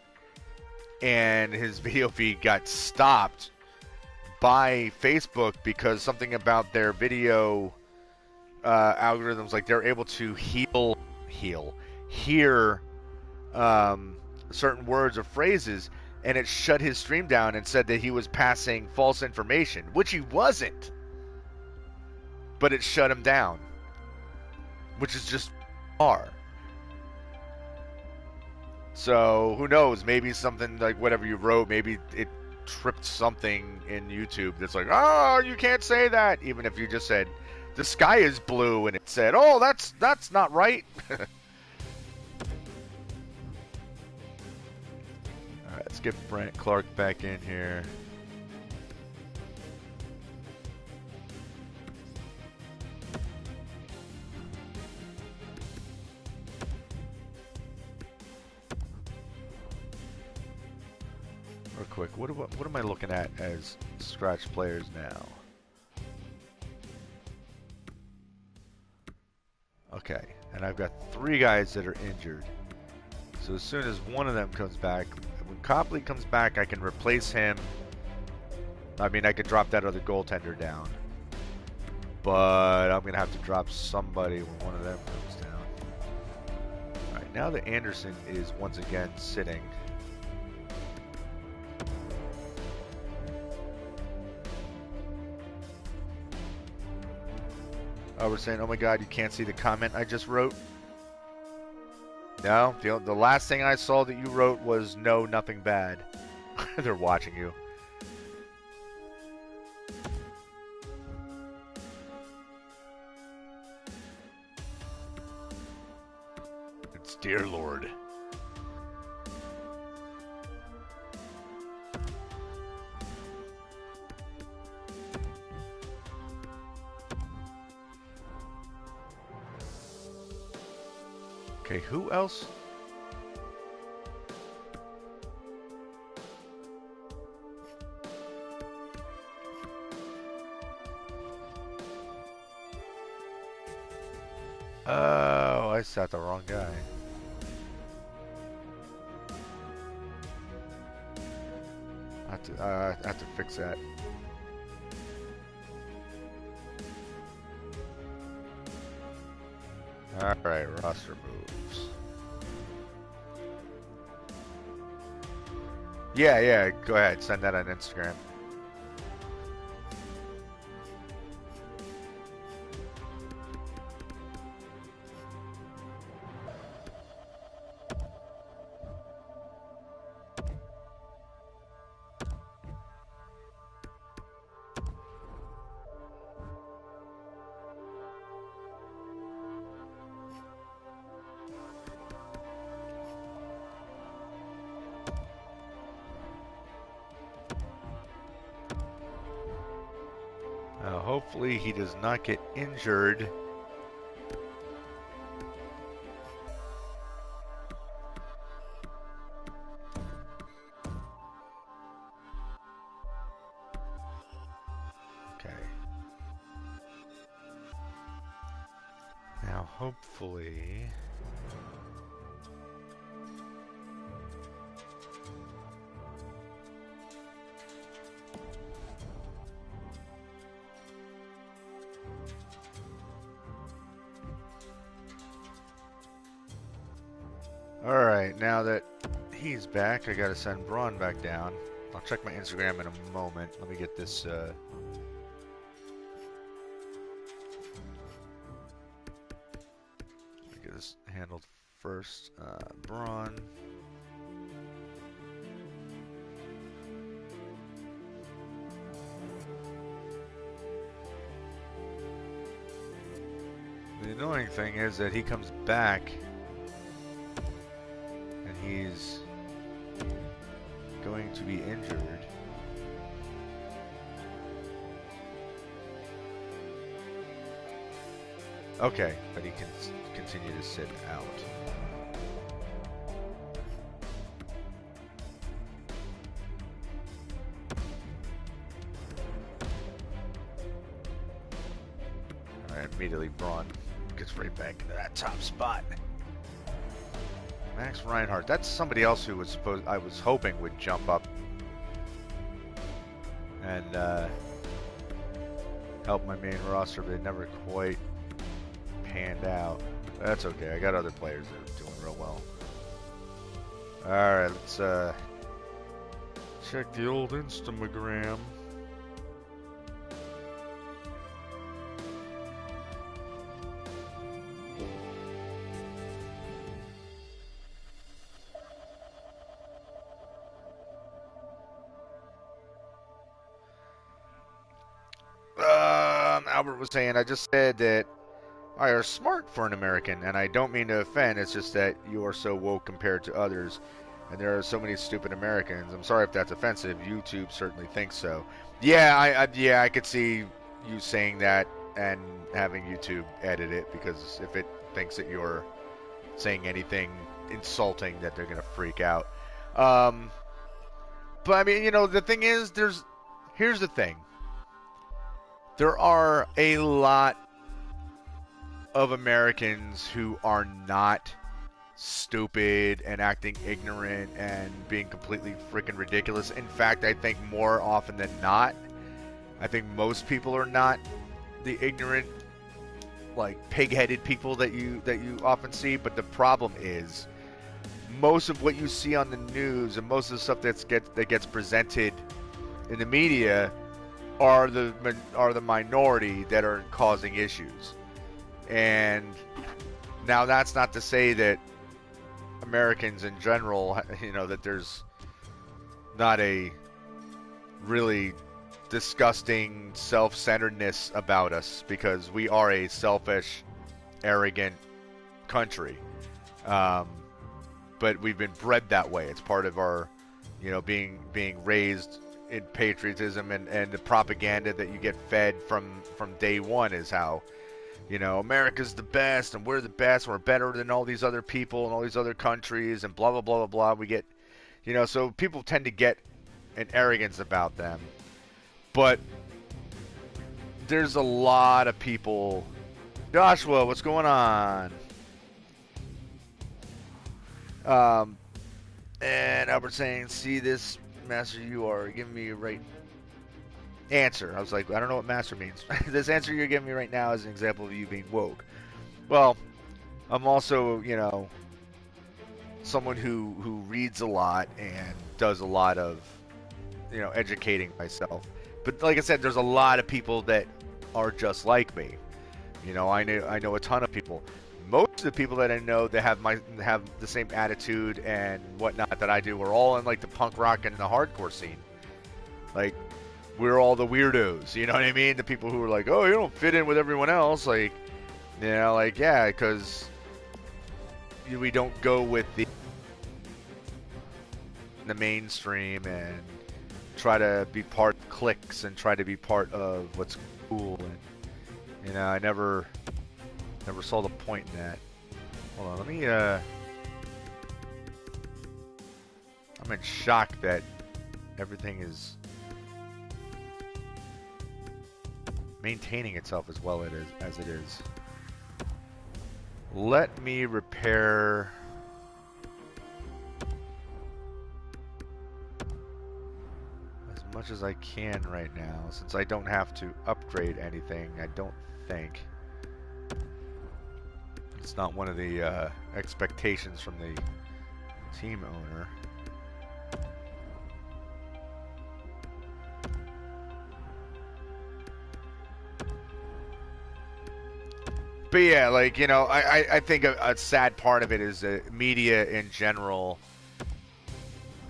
and his video feed got stopped by Facebook because something about their video algorithms, like they're able to hear certain words or phrases, and it shut his stream down and said that he was passing false information, which he wasn't, but it shut him down, which is just bizarre. So who knows, maybe something like whatever you wrote, maybe it tripped something in YouTube that's like, oh, you can't say that, even if you just said the sky is blue and it said, oh, that's not right. Alright, let's get Brant Clark back in here. Real quick, what am I looking at as scratch players now? Okay, and I've got 3 guys that are injured. So as soon as one of them comes back, when Copley comes back, I can replace him. I mean, I could drop that other goaltender down. But I'm going to have to drop somebody when one of them comes down. Alright, now that Anderson is once again sitting. We're saying, oh my god, you can't see the comment I just wrote? No, the last thing I saw that you wrote was no, nothing bad. They're watching you. It's Dear Lord. Okay, who else? Oh, I set the wrong guy. I have to fix that. Alright, roster moves. Yeah, go ahead. Send that on Instagram. Hopefully he does not get injured. Okay. Now hopefully... Alright, now that he's back, I gotta send Braun back down. I'll check my Instagram in a moment. Let me get this, get this handled first. Braun. The annoying thing is that he comes back and he's going to be injured. Okay, but he can continue to sit out. Alright, immediately Braun gets right back into that top spot. Max Reinhardt, that's somebody else who was I was hoping would jump up and help my main roster, but it never quite panned out. That's okay, I got other players that are doing real well. Alright, let's check the old Instagram. Albert was saying, I just said that I are smart for an American, and I don't mean to offend, it's just that you are so woke compared to others, and there are so many stupid Americans. I'm sorry if that's offensive. YouTube certainly thinks so. Yeah, I could see you saying that and having YouTube edit it, because if it thinks that you're saying anything insulting, that they're going to freak out. But I mean, you know, the thing is, here's the thing. There are a lot of Americans who are not stupid and acting ignorant and being completely freaking ridiculous. In fact, I think more often than not, I think most people are not the ignorant, like pig-headed people that you often see. But the problem is, most of what you see on the news and most of the stuff that gets presented in the media are the minority that are causing issues. And now that's not to say that Americans in general, that there's not a really disgusting self-centeredness about us, because we are a selfish, arrogant country. But we've been bred that way. It's part of our, being raised in patriotism, and the propaganda that you get fed from day one is how, America's the best, and we're the best, we're better than all these other people and all these other countries, and blah, blah, blah, blah, blah. We get, so people tend to get an arrogance about them. But there's a lot of people. Joshua, what's going on? And Albert saying, see this, Master, you are giving me a right answer. I was like, I don't know what master means. This answer you're giving me right now is an example of you being woke. Well, I'm also, someone who reads a lot and does a lot of, educating myself. But like I said, there's a lot of people that are just like me. I know a ton of people. Most of the people that I know that have the same attitude and whatnot that I do are all in like the punk rock and the hardcore scene. Like, we're all the weirdos, you know what I mean? The people who are like, oh, you don't fit in with everyone else. Like, yeah, because we don't go with the mainstream and try to be part of cliques and try to be part of what's cool. And, I never saw the point in that. Hold on, let me, I'm in shock that everything is maintaining itself as well as it is. Let me repair as much as I can right now, since I don't have to upgrade anything. I don't think. It's not one of the expectations from the team owner. But yeah, like, I think a sad part of it is media in general,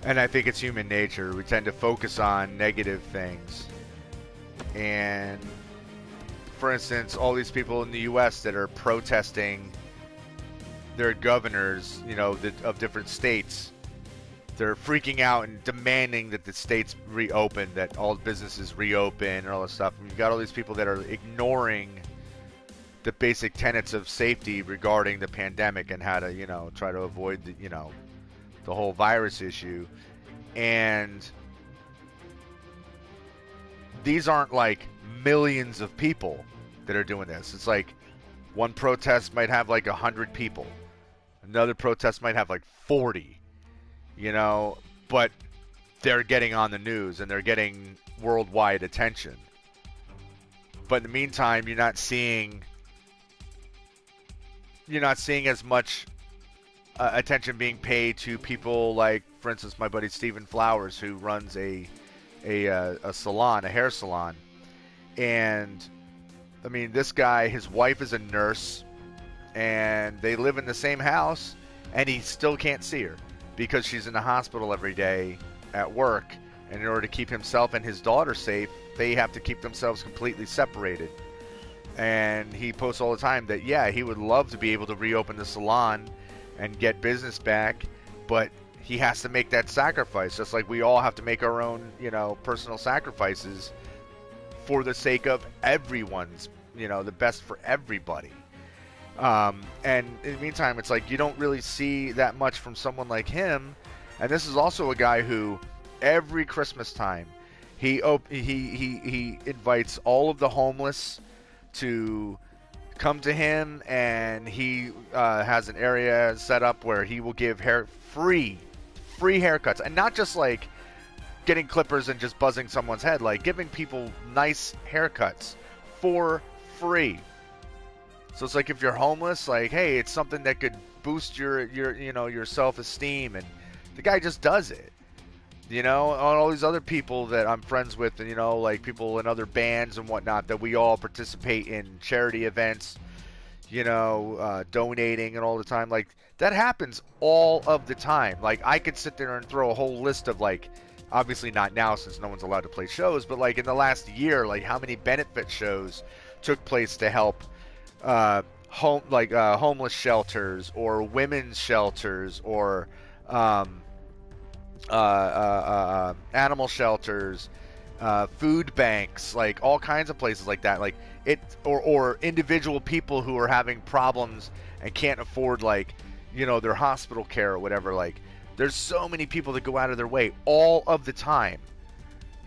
and I think it's human nature. We tend to focus on negative things. And, for instance, all these people in the U.S. that are protesting their governors, of different states, they're freaking out and demanding that the states reopen, that all businesses reopen and all this stuff. And you've got all these people that are ignoring the basic tenets of safety regarding the pandemic and how to, try to avoid the whole virus issue. And these aren't like millions of people that are doing this. It's like one protest might have like 100 people. Another protest might have like 40, but they're getting on the news and they're getting worldwide attention. But in the meantime, you're not seeing as much attention being paid to people like, for instance, my buddy Stephen Flowers, who runs a salon, a hair salon. And I mean, this guy, his wife is a nurse, and they live in the same house, and he still can't see her because she's in the hospital every day at work. And in order to keep himself and his daughter safe, they have to keep themselves completely separated. And he posts all the time that, yeah, he would love to be able to reopen the salon and get business back, but he has to make that sacrifice, just like we all have to make our own, personal sacrifices for the sake of everyone's, the best for everybody. And in the meantime, it's like you don't really see that much from someone like him. And this is also a guy who every Christmas time he invites all of the homeless to come to him, and he has an area set up where he will give free haircuts, and not just like getting clippers and just buzzing someone's head, like giving people nice haircuts for free. So it's like, if you're homeless, like, hey, it's something that could boost your self-esteem, and the guy just does it. All these other people that I'm friends with, and like people in other bands and whatnot, that we all participate in charity events, donating and all the time. Like, that happens all of the time. Like, I could sit there and throw a whole list of, like, obviously not now since no one's allowed to play shows, but, like, in the last year, like, how many benefit shows took place to help homeless shelters or women's shelters or um, animal shelters, food banks, like all kinds of places like that. Like or individual people who are having problems and can't afford their hospital care or whatever. Like, there's so many people that go out of their way all of the time.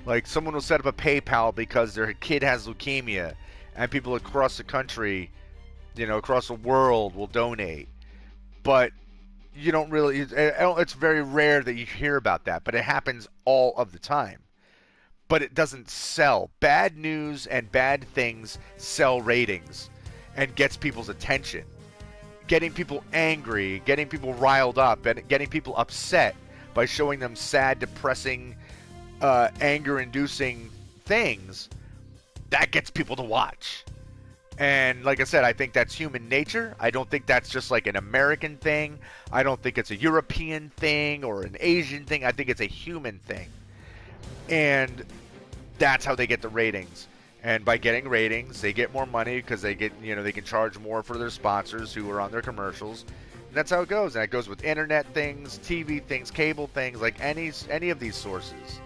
Like, someone will set up a PayPal because their kid has leukemia, and people across the country, across the world will donate. But you don't really, it's very rare that you hear about that, but it happens all of the time. But it doesn't sell. Bad news and bad things sell ratings and gets people's attention. Getting people angry, getting people riled up, and getting people upset by showing them sad, depressing, anger-inducing things, that gets people to watch. And like I said, I think that's human nature. I don't think that's just like an American thing. I don't think it's a European thing or an Asian thing. I think it's a human thing. And that's how they get the ratings. And by getting ratings, they get more money because they get, they can charge more for their sponsors who are on their commercials. And that's how it goes. And it goes with internet things, TV things, cable things, like any of these sources.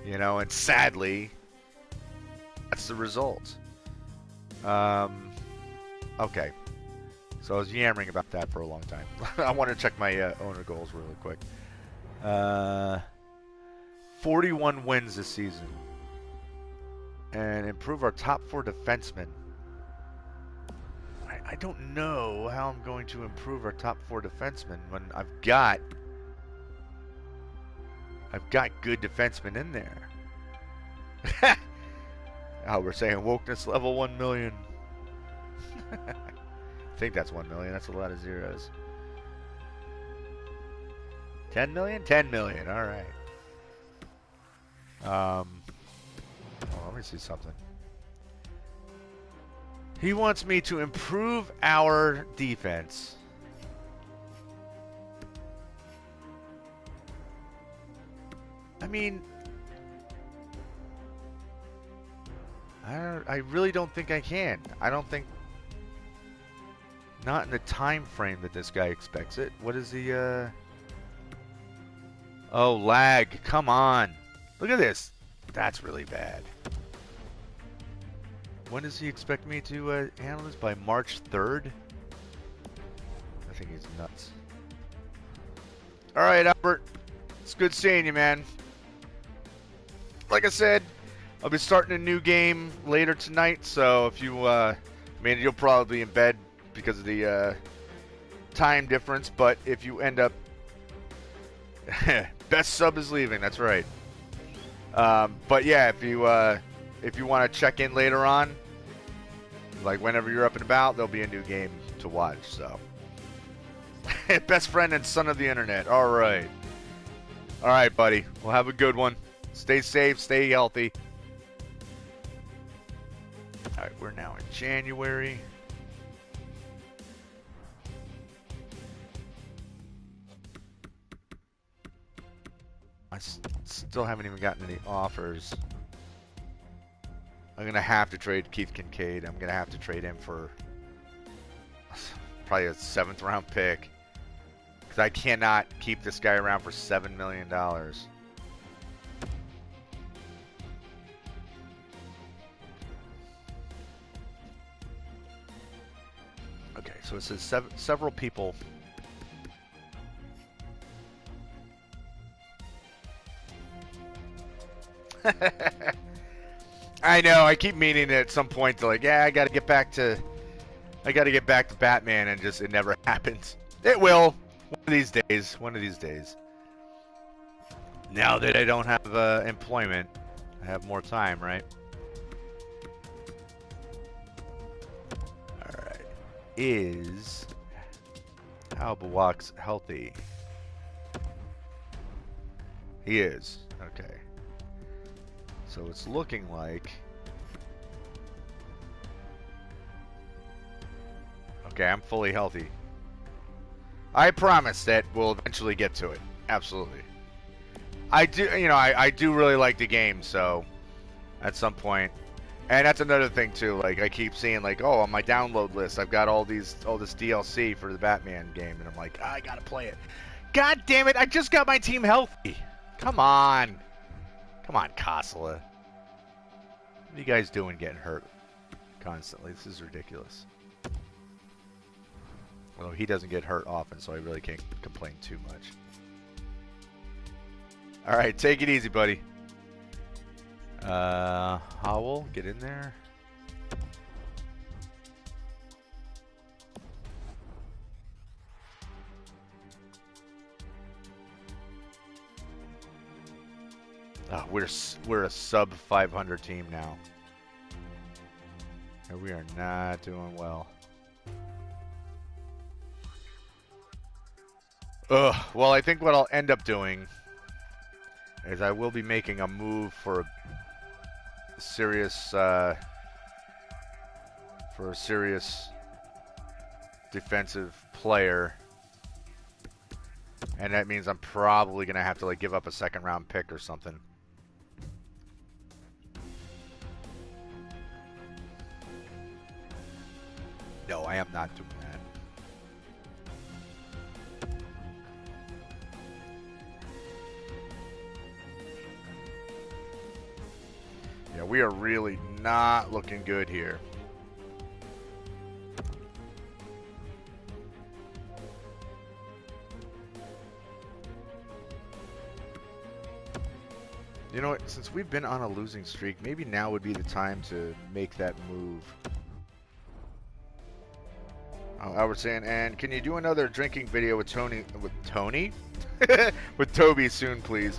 And sadly, that's the result. Okay. So I was yammering about that for a long time. I want to check my owner goals really quick. 41 wins this season. And improve our top 4 defensemen. I don't know how I'm going to improve our top 4 defensemen when I've got good defensemen in there. Oh, we're saying wokeness level 1 million. I think that's 1 million. That's a lot of zeros. 10 million? 10 million. All right. Let me see something. He wants me to improve our defense. I mean, I really don't think I can. I don't think. Not in the time frame that this guy expects it. What is the? Oh, lag! Come on! Look at this. That's really bad. When does he expect me to handle this? By March 3rd? I think he's nuts. All right, Albert. It's good seeing you, man. Like I said, I'll be starting a new game later tonight, so if you, you'll probably be in bed because of the time difference, but if you end up... Best sub is leaving, that's right. But yeah, if you want to check in later on, like whenever you're up and about, there'll be a new game to watch, so. Best friend and son of the internet, alright. Alright, buddy, well have a good one. Stay safe, stay healthy. Alright, we're now in January. I still haven't even gotten any offers. I'm going to have to trade Keith Kincaid. I'm going to have to trade him for probably a 7th round pick. Because I cannot keep this guy around for $7 million. Okay, so it says several people. I know, I keep meaning at some point to I gotta get back to Batman, and just it never happens. It will. One of these days. Now that I don't have employment, I have more time, right? Alright. Is Albawak's healthy? He is. Okay. So it's looking like... Okay, I'm fully healthy. I promise that we'll eventually get to it. Absolutely. I do, you know, I do really like the game, so at some point. And that's another thing too. Like I keep seeing, like, oh, on my download list, I've got all this DLC for the Batman game, and I'm like, I gotta play it. God damn it! I just got my team healthy. Come on, Kosala. What are you guys doing, getting hurt constantly? This is ridiculous. Well, he doesn't get hurt often, so I really can't complain too much. All right, take it easy, buddy. Howell, get in there. Oh, we're a sub 500 team now. And we are not doing well. Well, I think what I'll end up doing is I will be making a move for a serious defensive player, and that means I'm probably gonna have to like give up a second round pick or something. No, I am not doing that. Yeah, we are really not looking good here. You know what? Since we've been on a losing streak, maybe now would be the time to make that move. Oh, I was saying, and can you do another drinking video with Tony? With Tony? With Toby soon, please.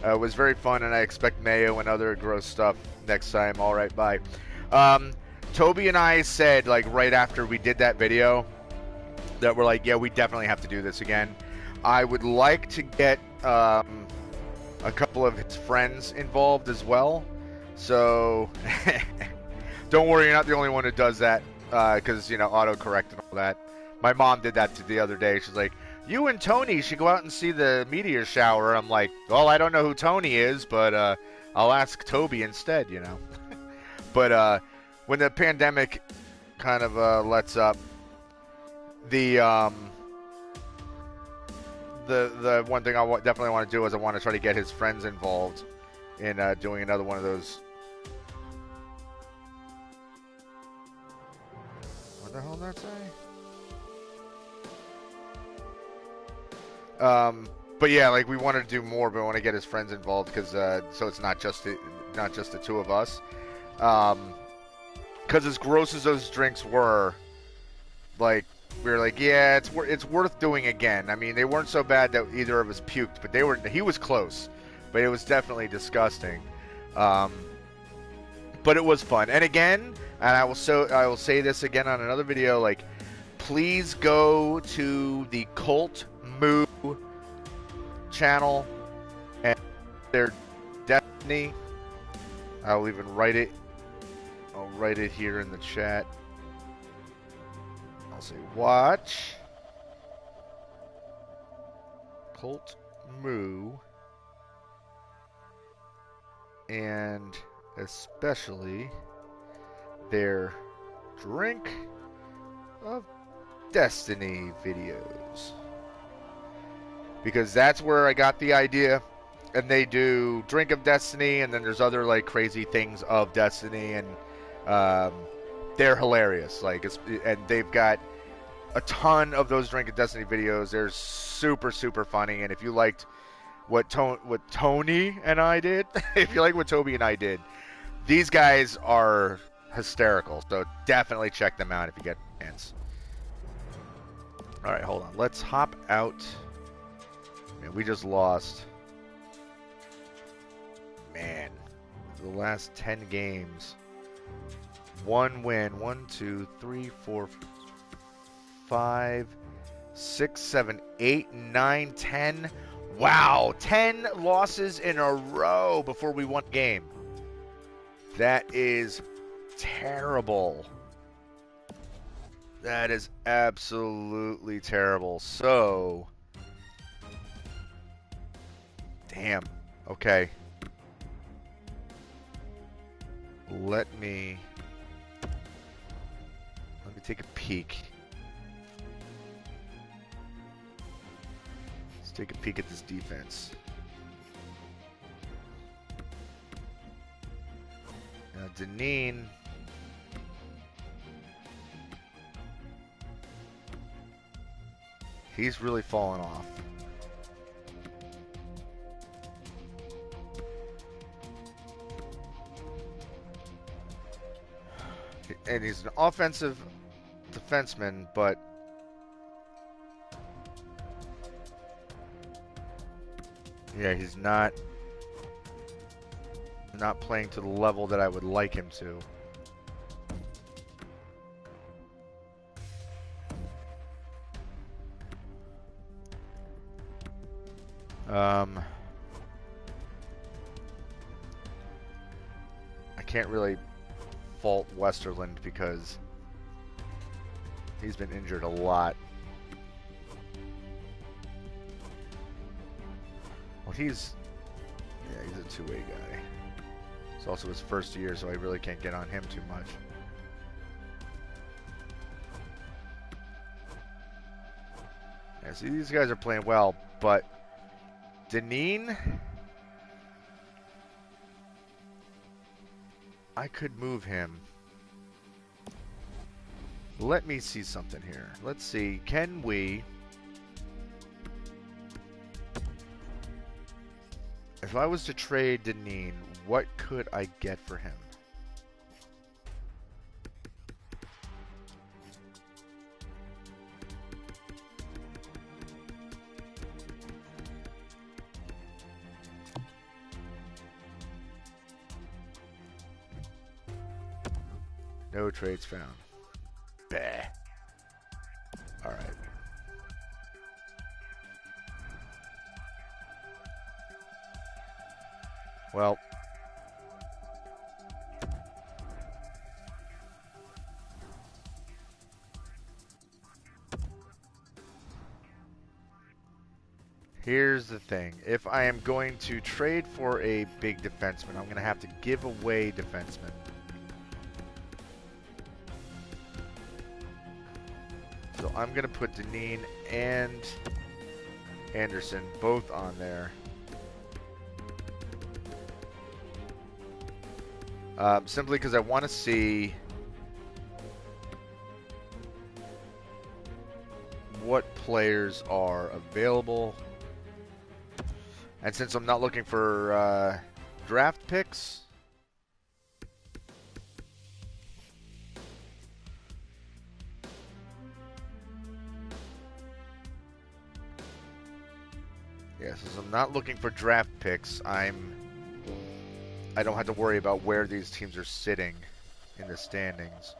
It was very fun, and I expect mayo and other gross stuff next time. All right, bye. Toby and I said, like, right after we did that video, that we're like, yeah, we definitely have to do this again. I would like to get a couple of his friends involved as well. So, don't worry, you're not the only one who does that, because, you know, autocorrect and all that. My mom did that the other day. She's like, you and Tony should go out and see the meteor shower. I'm like, well, I don't know who Tony is, but I'll ask Toby instead, you know. But when the pandemic kind of lets up, the one thing I definitely want to do is I want to try to get his friends involved in doing another one of those. What the hell did that say? But yeah, like we wanted to do more, but I want to get his friends involved because so it's not just the two of us. Because as gross as those drinks were, like we were like, yeah, it's worth doing again. I mean, they weren't so bad that either of us puked, but he was close, but it was definitely disgusting. But it was fun, and again, and I will say this again on another video, like, please go to the Cult Moo channel and their Destiny. I'll even write it. I'll write it here in the chat. I'll say watch Cult Moo and especially their Drink of Destiny videos, because that's where I got the idea. And they do Drink of Destiny, and then there's other like crazy things of Destiny, and they're hilarious. Like, and they've got a ton of those Drink of Destiny videos. They're super, super funny. And if you liked what Tony and I did, if you like what Toby and I did, these guys are hysterical. So definitely check them out if you get a chance. All right, hold on. Let's hop out. Man, we just lost. Man, the last 10 games. One win. 1, 2, 3, 4, 5, 6, 7, 8, 9, 10. Wow, 10 losses in a row before we won a game. That is terrible. That is absolutely terrible. So, damn. Okay. Let me take a peek. Let's take a peek at this defense. Now, Deneen. He's really fallen off. And he's an offensive defenseman, but yeah, he's not playing to the level that I would like him to. I can't really fault Westerland because he's been injured a lot. Well, he's a two-way guy. It's also his first year, so I really can't get on him too much. Yeah, see, these guys are playing well, but Deneen, I could move him. Let me see something here. Let's see, can we... If I was to trade Deneen, what could I get for him? No trades found. Bah. Alright. Well. Here's the thing. If I am going to trade for a big defenseman, I'm going to have to give away defensemen. So I'm going to put Deneen and Anderson both on there. Simply because I want to see what players are available. And since I'm not looking for draft picks, since I'm not looking for draft picks, I don't have to worry about where these teams are sitting in the standings.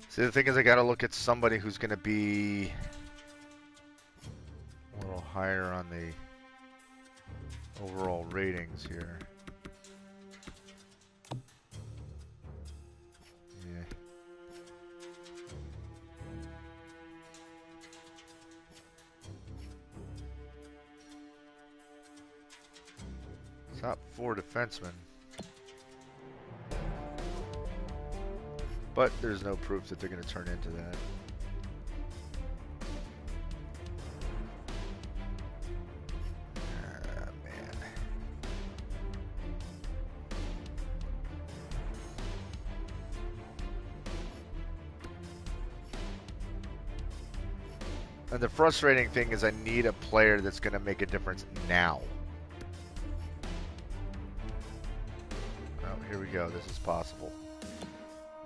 See, the thing is, I gotta look at somebody who's gonna be a little higher on the overall ratings here. Yeah. Top 4 defensemen. But there's no proof that they're going to turn into that. Man. And the frustrating thing is I need a player that's going to make a difference now. Oh, here we go. This is possible.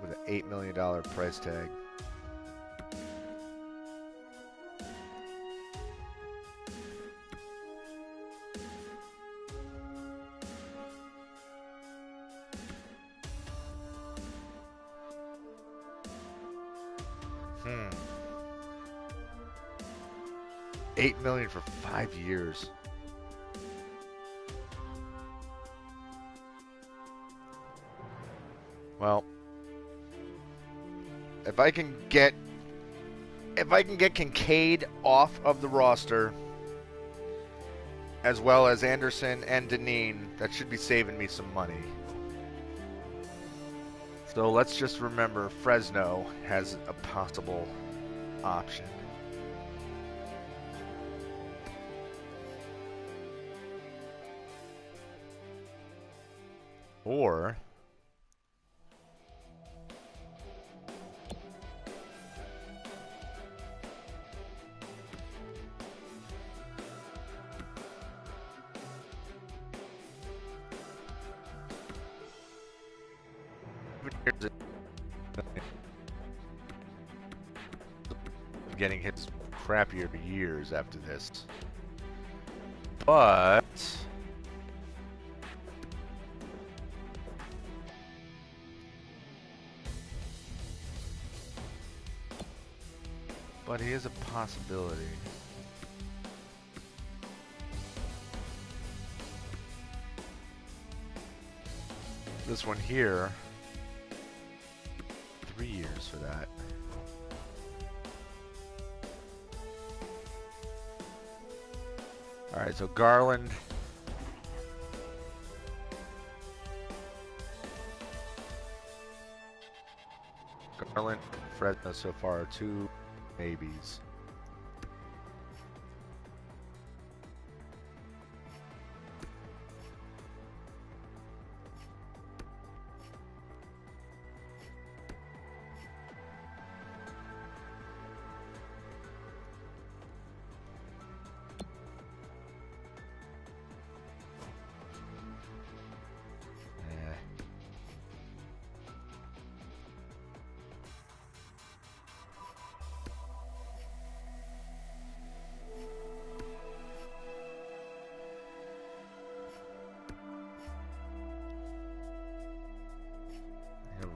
With an $8 million price tag. $8 million for 5 years. Well, if I can get Kincaid off of the roster, as well as Anderson and Deneen, that should be saving me some money. So let's just remember Fresno has a possible option. Or getting his crappier years after this. But he is a possibility. This one here, 3 years for that. All right, so Garland. Fresno so far are 2 maybes.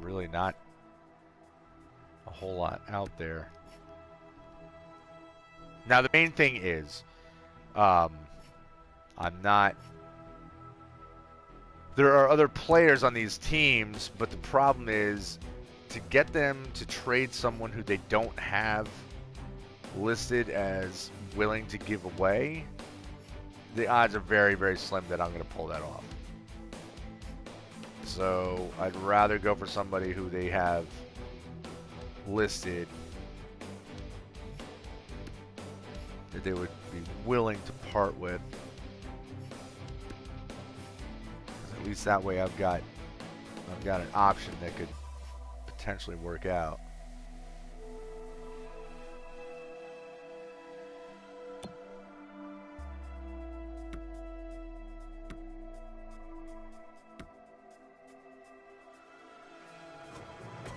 Really not a whole lot out there. Now the main thing is, I'm not. There are other players on these teams, but the problem is to get them to trade someone who they don't have listed as willing to give away. The odds are very, very slim that I'm going to pull that off. So I'd rather go for somebody who they have listed that they would be willing to part with. At least that way I've got an option that could potentially work out.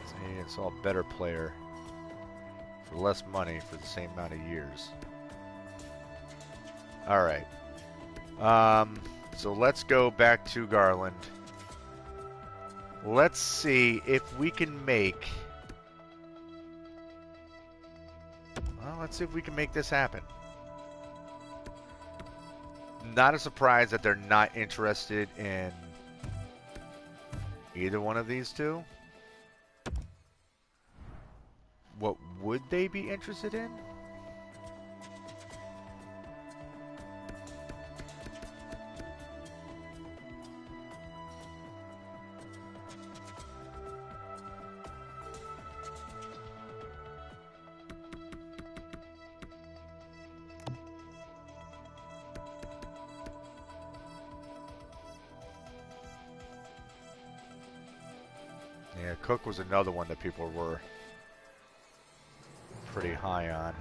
See, it's all a better player for less money for the same amount of years. All right. So let's go back to Garland. Let's see if we can make... Well, let's see if we can make this happen. Not a surprise that they're not interested in either one of these two. What would they be interested in? Yeah, Cook was another one that people were pretty high on.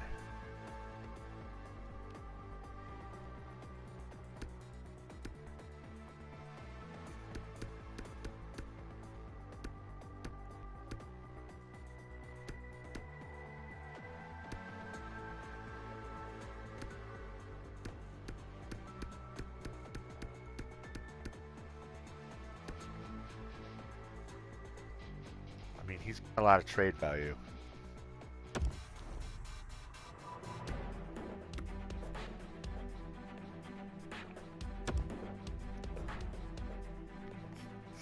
he's got a lot of trade value.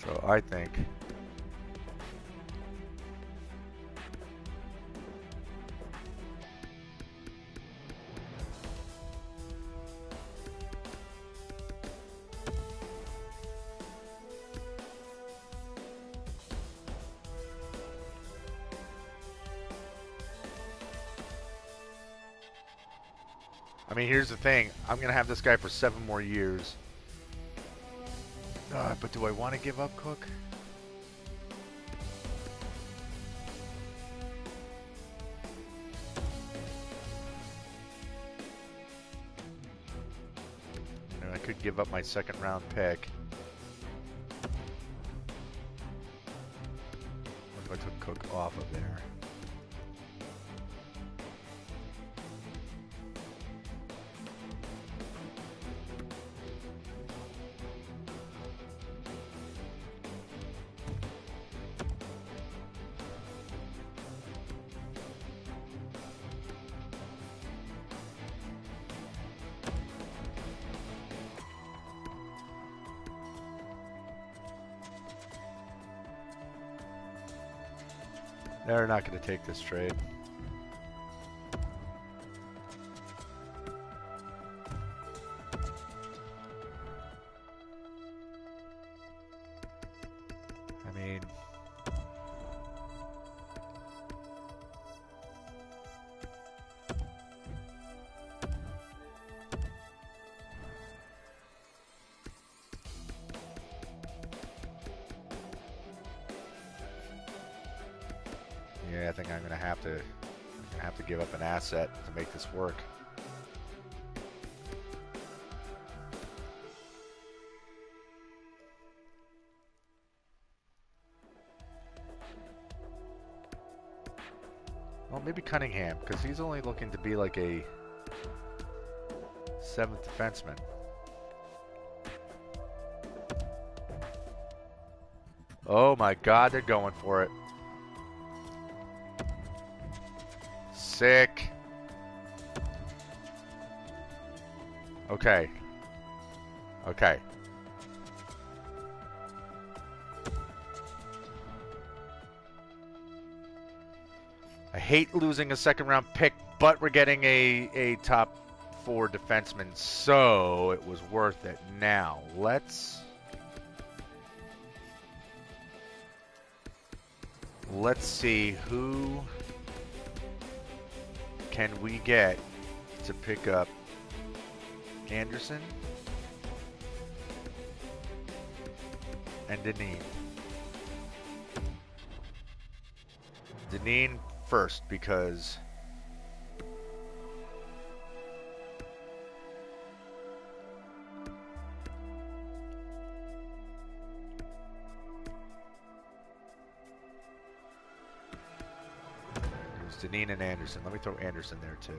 So I think here's the thing. I'm going to have this guy for 7 more years. But do I want to give up Cook? You know, I could give up my 2nd round pick. What if I took Cook off of there? They're not going to take this trade. I mean, yeah, I think I'm gonna have to give up an asset to make this work. Well, maybe Cunningham, because he's only looking to be like a 7th defenseman. Oh my God, they're going for it. Sick. Okay. Okay. I hate losing a 2nd round pick, but we're getting a top 4 defenseman, so it was worth it. Now, let's see who can we get to pick up Anderson and Deneen. Deneen first because there's Deneen and Anderson. Let me throw Anderson there too.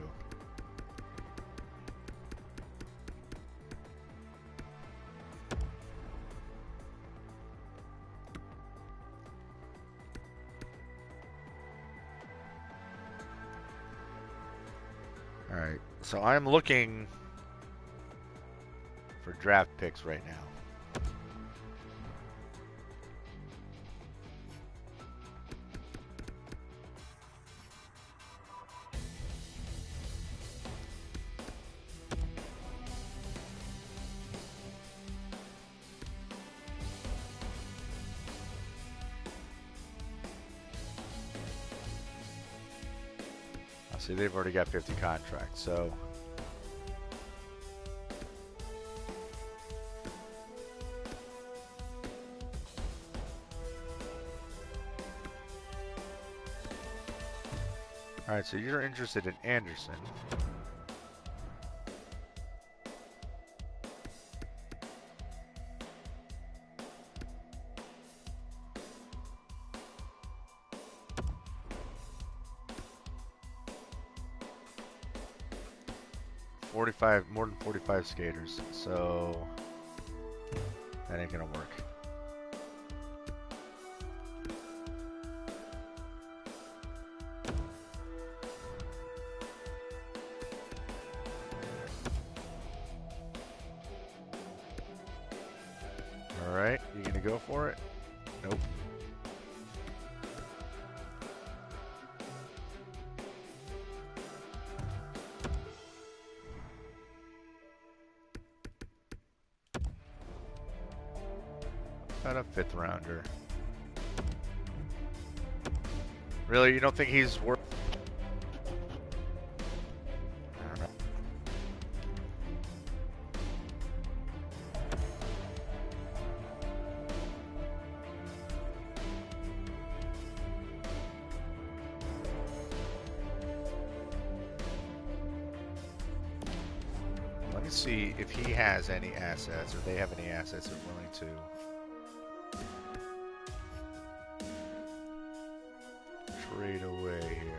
Alright, so I'm looking for draft picks right now. See, they've already got 50 contracts, so all right, so you're interested in Anderson. More than 45 skaters, so that ain't gonna work. right, you gonna go for it? Nope. About a 5th rounder. Really, you don't think he's worth? I don't know. Let me see if he has any assets, or they have any assets they're willing to trade away here.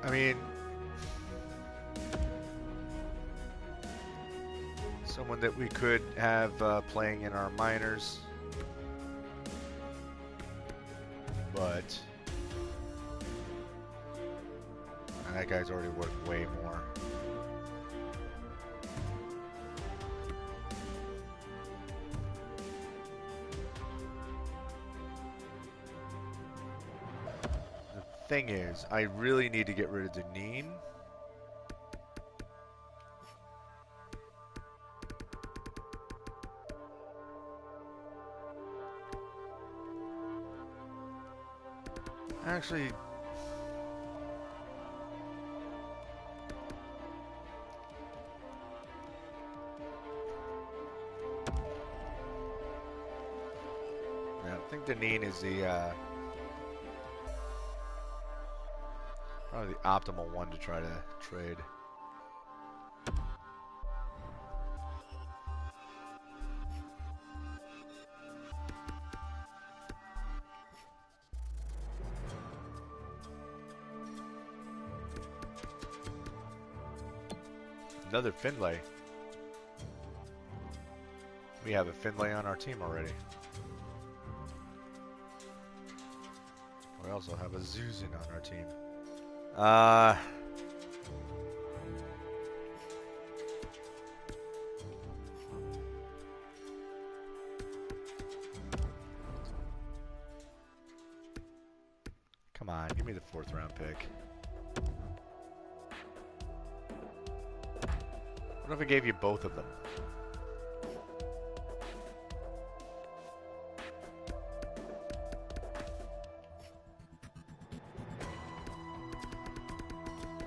I mean, someone that we could have playing in our minors, but that guy's already worth way more. Thing is, I really need to get rid of Deneen. Actually, I think Deneen is the probably the optimal one to try to trade. Another Finlay. We have a Finlay on our team already. We also have a Zuzin on our team. Come on, give me the 4th round pick. What if I gave you both of them?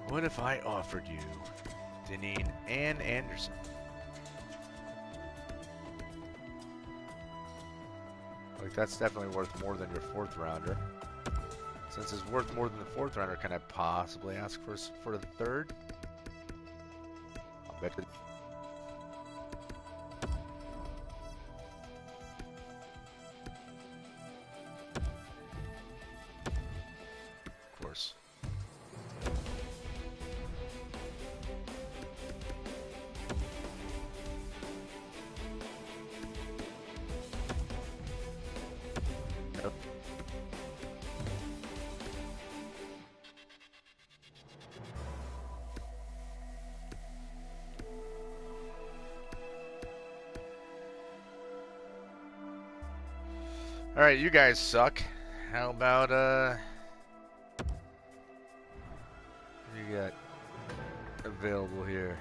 What if I offered you Deneen and Anderson? Like, that's definitely worth more than your 4th rounder. Since it's worth more than the 4th rounder, can I possibly ask for the 3rd? I'll bet it. Of course. Yep. All right, you guys suck. How about you got available here?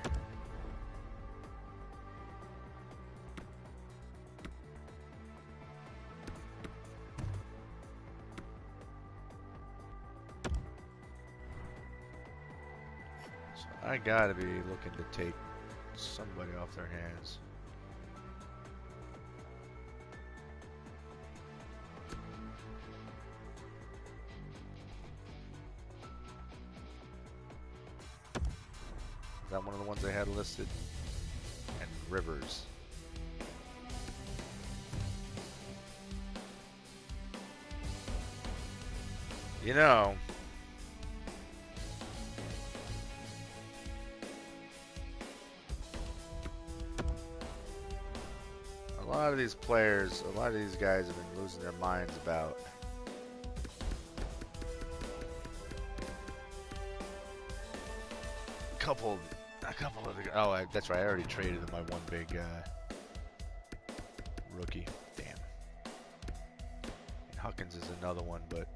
So I gotta be looking to take somebody off their hands. that one of the ones I had listed? And Rivers. You know, a lot of these players, a lot of these guys have been losing their minds about a couple of the, oh, that's right, I already traded my one big rookie. Damn. And Huckins is another one, but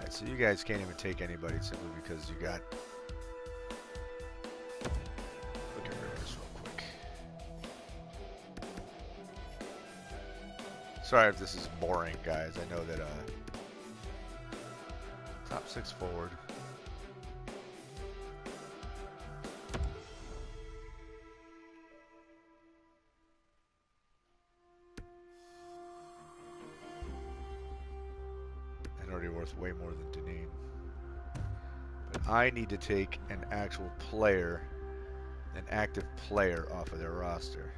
so you guys can't even take anybody simply because you got. Look at Rivers real quick. Sorry if this is boring, guys. I know that top 6 forward. Already worth way more than Deneen. But I need to take an actual player, an active player off of their roster.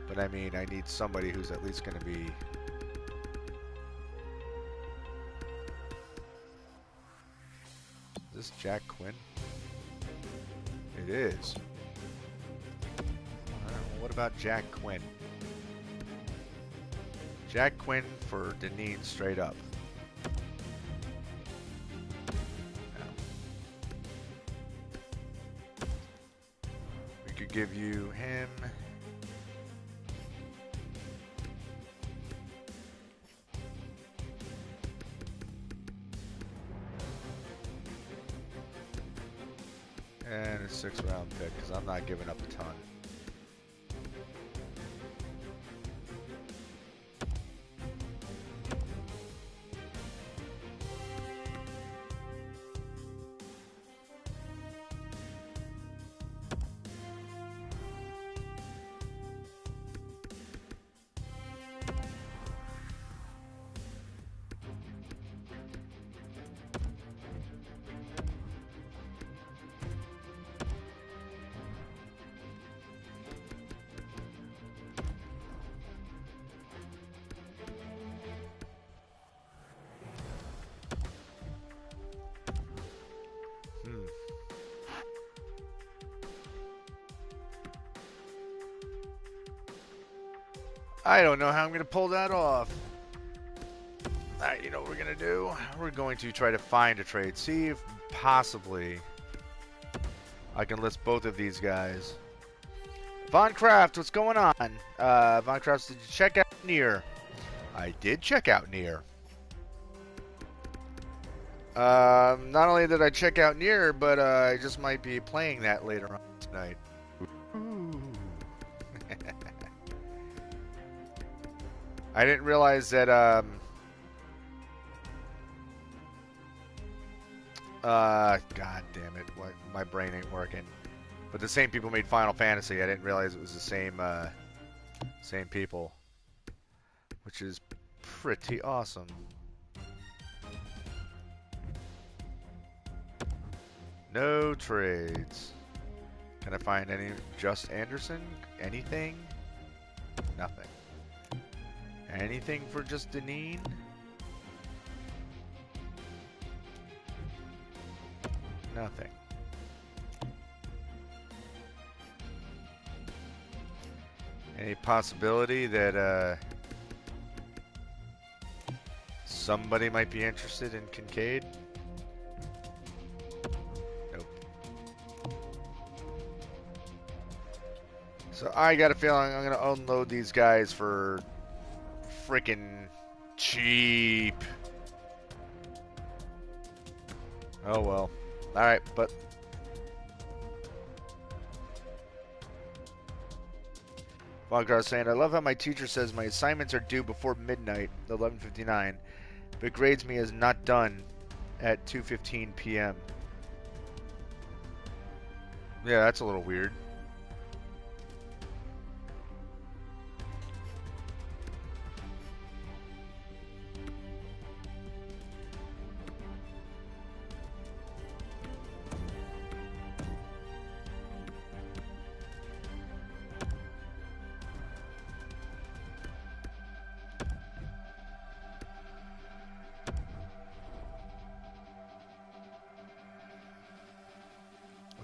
But I mean, I need somebody who's at least going to be... Is this Jack Quinn? It is. What about Jack Quinn? Jack Quinn for Deneen straight up. We could give you him. And a 6th round pick, because I'm not giving up a ton. I don't know how I'm going to pull that off. Alright, you know what we're going to do? We're going to try to find a trade. See if possibly I can list both of these guys. Von Kraft, what's going on? Von Kraft, did you check out Near? I did check out Near. Not only did I check out Near, but I just might be playing that later on tonight. I didn't realize that, God damn it, my brain ain't working. But the same people made Final Fantasy. I didn't realize it was the same people. Which is pretty awesome. No trades. Can I find any Just Anderson? Anything? Nothing. Anything for just Deneen? Nothing. Any possibility that somebody might be interested in Kincaid? Nope. So I got a feeling I'm gonna unload these guys for freaking cheap. Oh well. Alright, but Foggar saying, I love how my teacher says my assignments are due before midnight, 11:59, but grades me as not done at 2:15 p.m. Yeah, that's a little weird.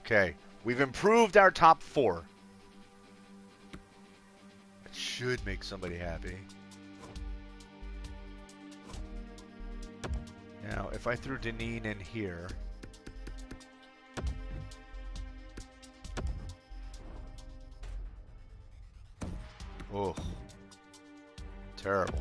Okay, we've improved our top 4. That should make somebody happy. Now, if I threw Deneen in here... Oh, terrible.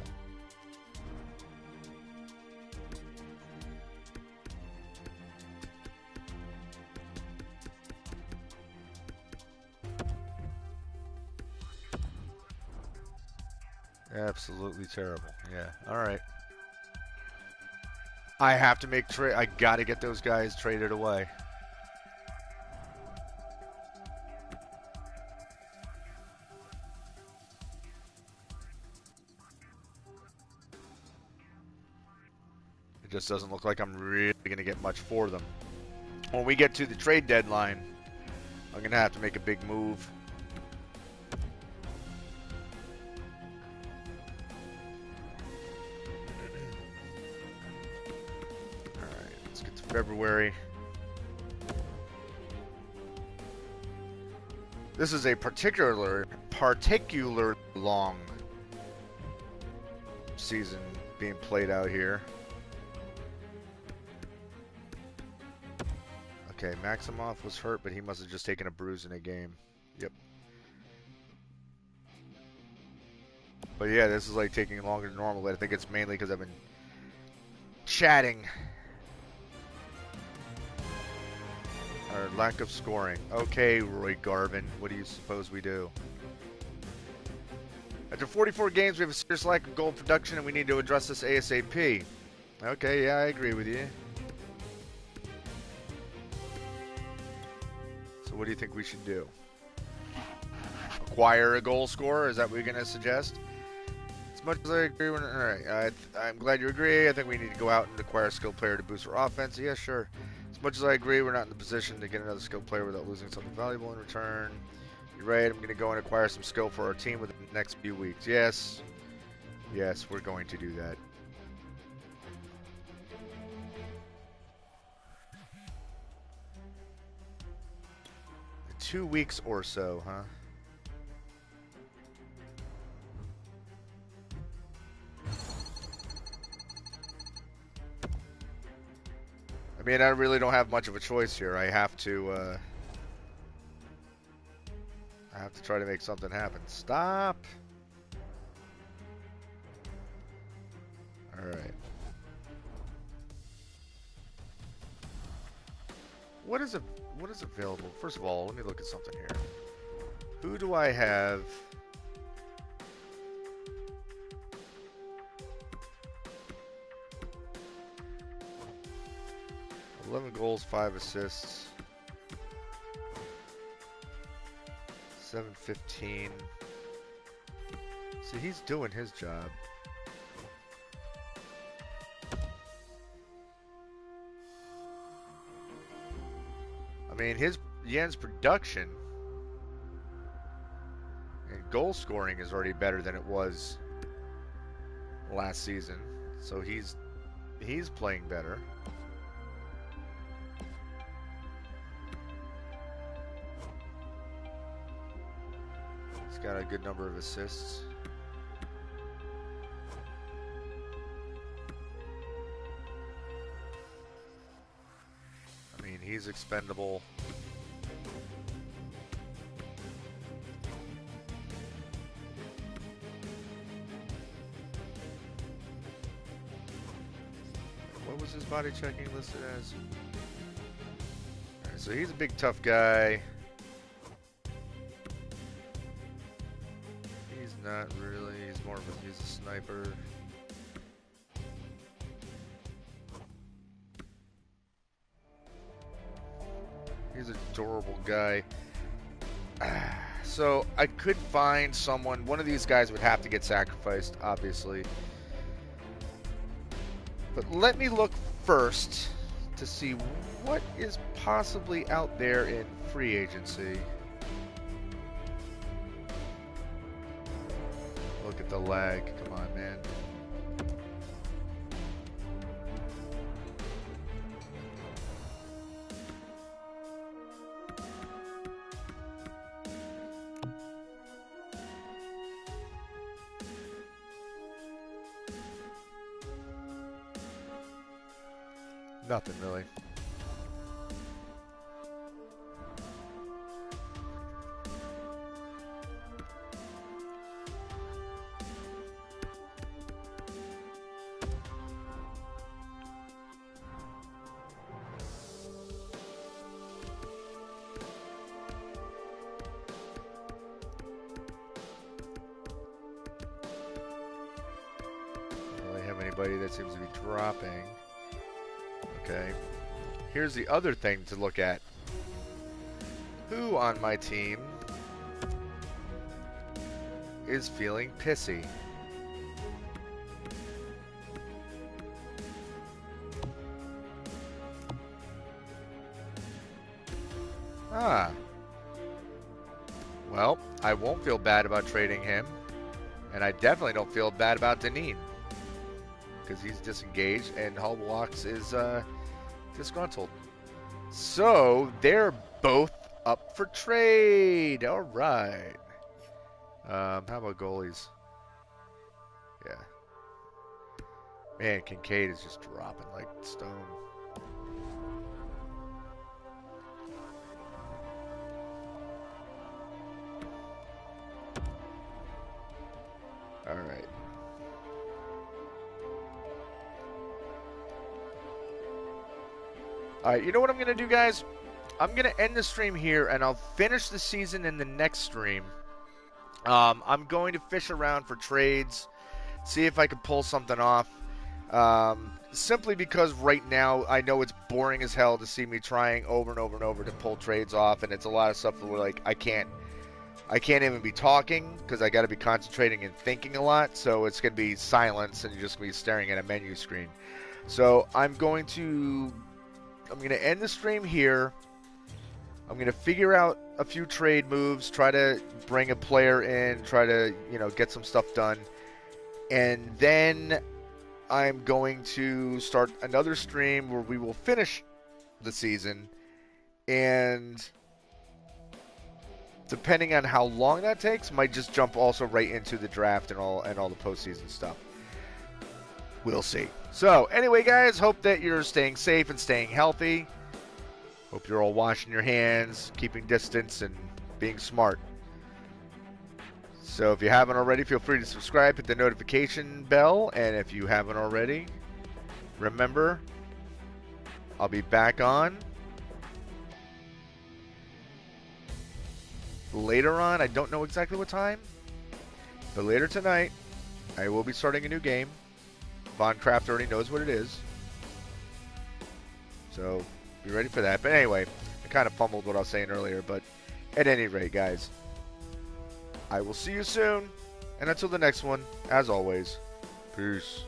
Absolutely terrible. Yeah, alright. I have to make trade. I gotta get those guys traded away. It just doesn't look like I'm really gonna get much for them. When we get to the trade deadline, I'm gonna have to make a big move. Alright, let's get to February. This is a particular long season being played out here. Okay, Maximoff was hurt, but he must have just taken a bruise in a game. Yep. But yeah, this is like taking longer than normal, but I think it's mainly because I've been chatting. Or lack of scoring. Okay, Roy Garvin, what do you suppose we do? After 44 games, we have a serious lack of goal production, and we need to address this ASAP. Okay, yeah, I agree with you. So what do you think we should do? Acquire a goal scorer? Is that what you're going to suggest? As much as I agree, alright, I'm glad you agree. I think we need to go out and acquire a skilled player to boost our offense. Yeah, sure. As much as I agree, we're not in the position to get another skilled player without losing something valuable in return. You're right, I'm going to go and acquire some skill for our team within the next few weeks. Yes. Yes, we're going to do that. In 2 weeks or so, huh? I mean, I really don't have much of a choice here. I have to try to make something happen. Stop. All right. What is available? First of all, let me look at something here. Who do I have? $11 goals, 5 assists, 715. See, he's doing his job. I mean, Yen's production and goal scoring is already better than it was last season. So he's playing better. He's got a good number of assists. I mean, he's expendable. What was his body checking listed as? Alright, so he's a big tough guy. not really. He's a sniper. He's an adorable guy. So I could find someone. One of these guys would have to get sacrificed, obviously. But let me look first to see what is possibly out there in free agency. Look at the lag. Come on, man. Nothing really. Don't really have anybody that seems to be dropping. Okay. Here's the other thing to look at. Who on my team is feeling pissy? Well, I won't feel bad about trading him. And I definitely don't feel bad about Deneen. Because he's disengaged and Hullblocks is disgruntled. So they're both up for trade. All right. How about goalies? Yeah. Man, Kincaid is just dropping like stone. All right. Alright, you know what I'm going to do, guys? I'm going to end the stream here, and I'll finish the season in the next stream. I'm going to fish around for trades, see if I can pull something off. Simply because right now I know it's boring as hell to see me trying over and over and over to pull trades off, and it's a lot of stuff where, like, I can't even be talking because I got to be concentrating and thinking a lot, so it's going to be silence, and you're just going to be staring at a menu screen. So I'm going to end the stream here. I'm going to figure out a few trade moves, try to bring a player in, try to, get some stuff done. And then I'm going to start another stream where we will finish the season. And depending on how long that takes, might just jump also right into the draft and all the postseason stuff. We'll see. So, anyway, guys, hope that you're staying safe and staying healthy. Hope you're all washing your hands, keeping distance, and being smart. So, if you haven't already, feel free to subscribe, hit the notification bell, and if you haven't already, remember, I'll be back on later on. I don't know exactly what time, but later tonight, I will be starting a new game. Von Kraft already knows what it is. So, be ready for that. But anyway, I kind of fumbled what I was saying earlier. But at any rate, guys, I will see you soon. And until the next one, as always, peace.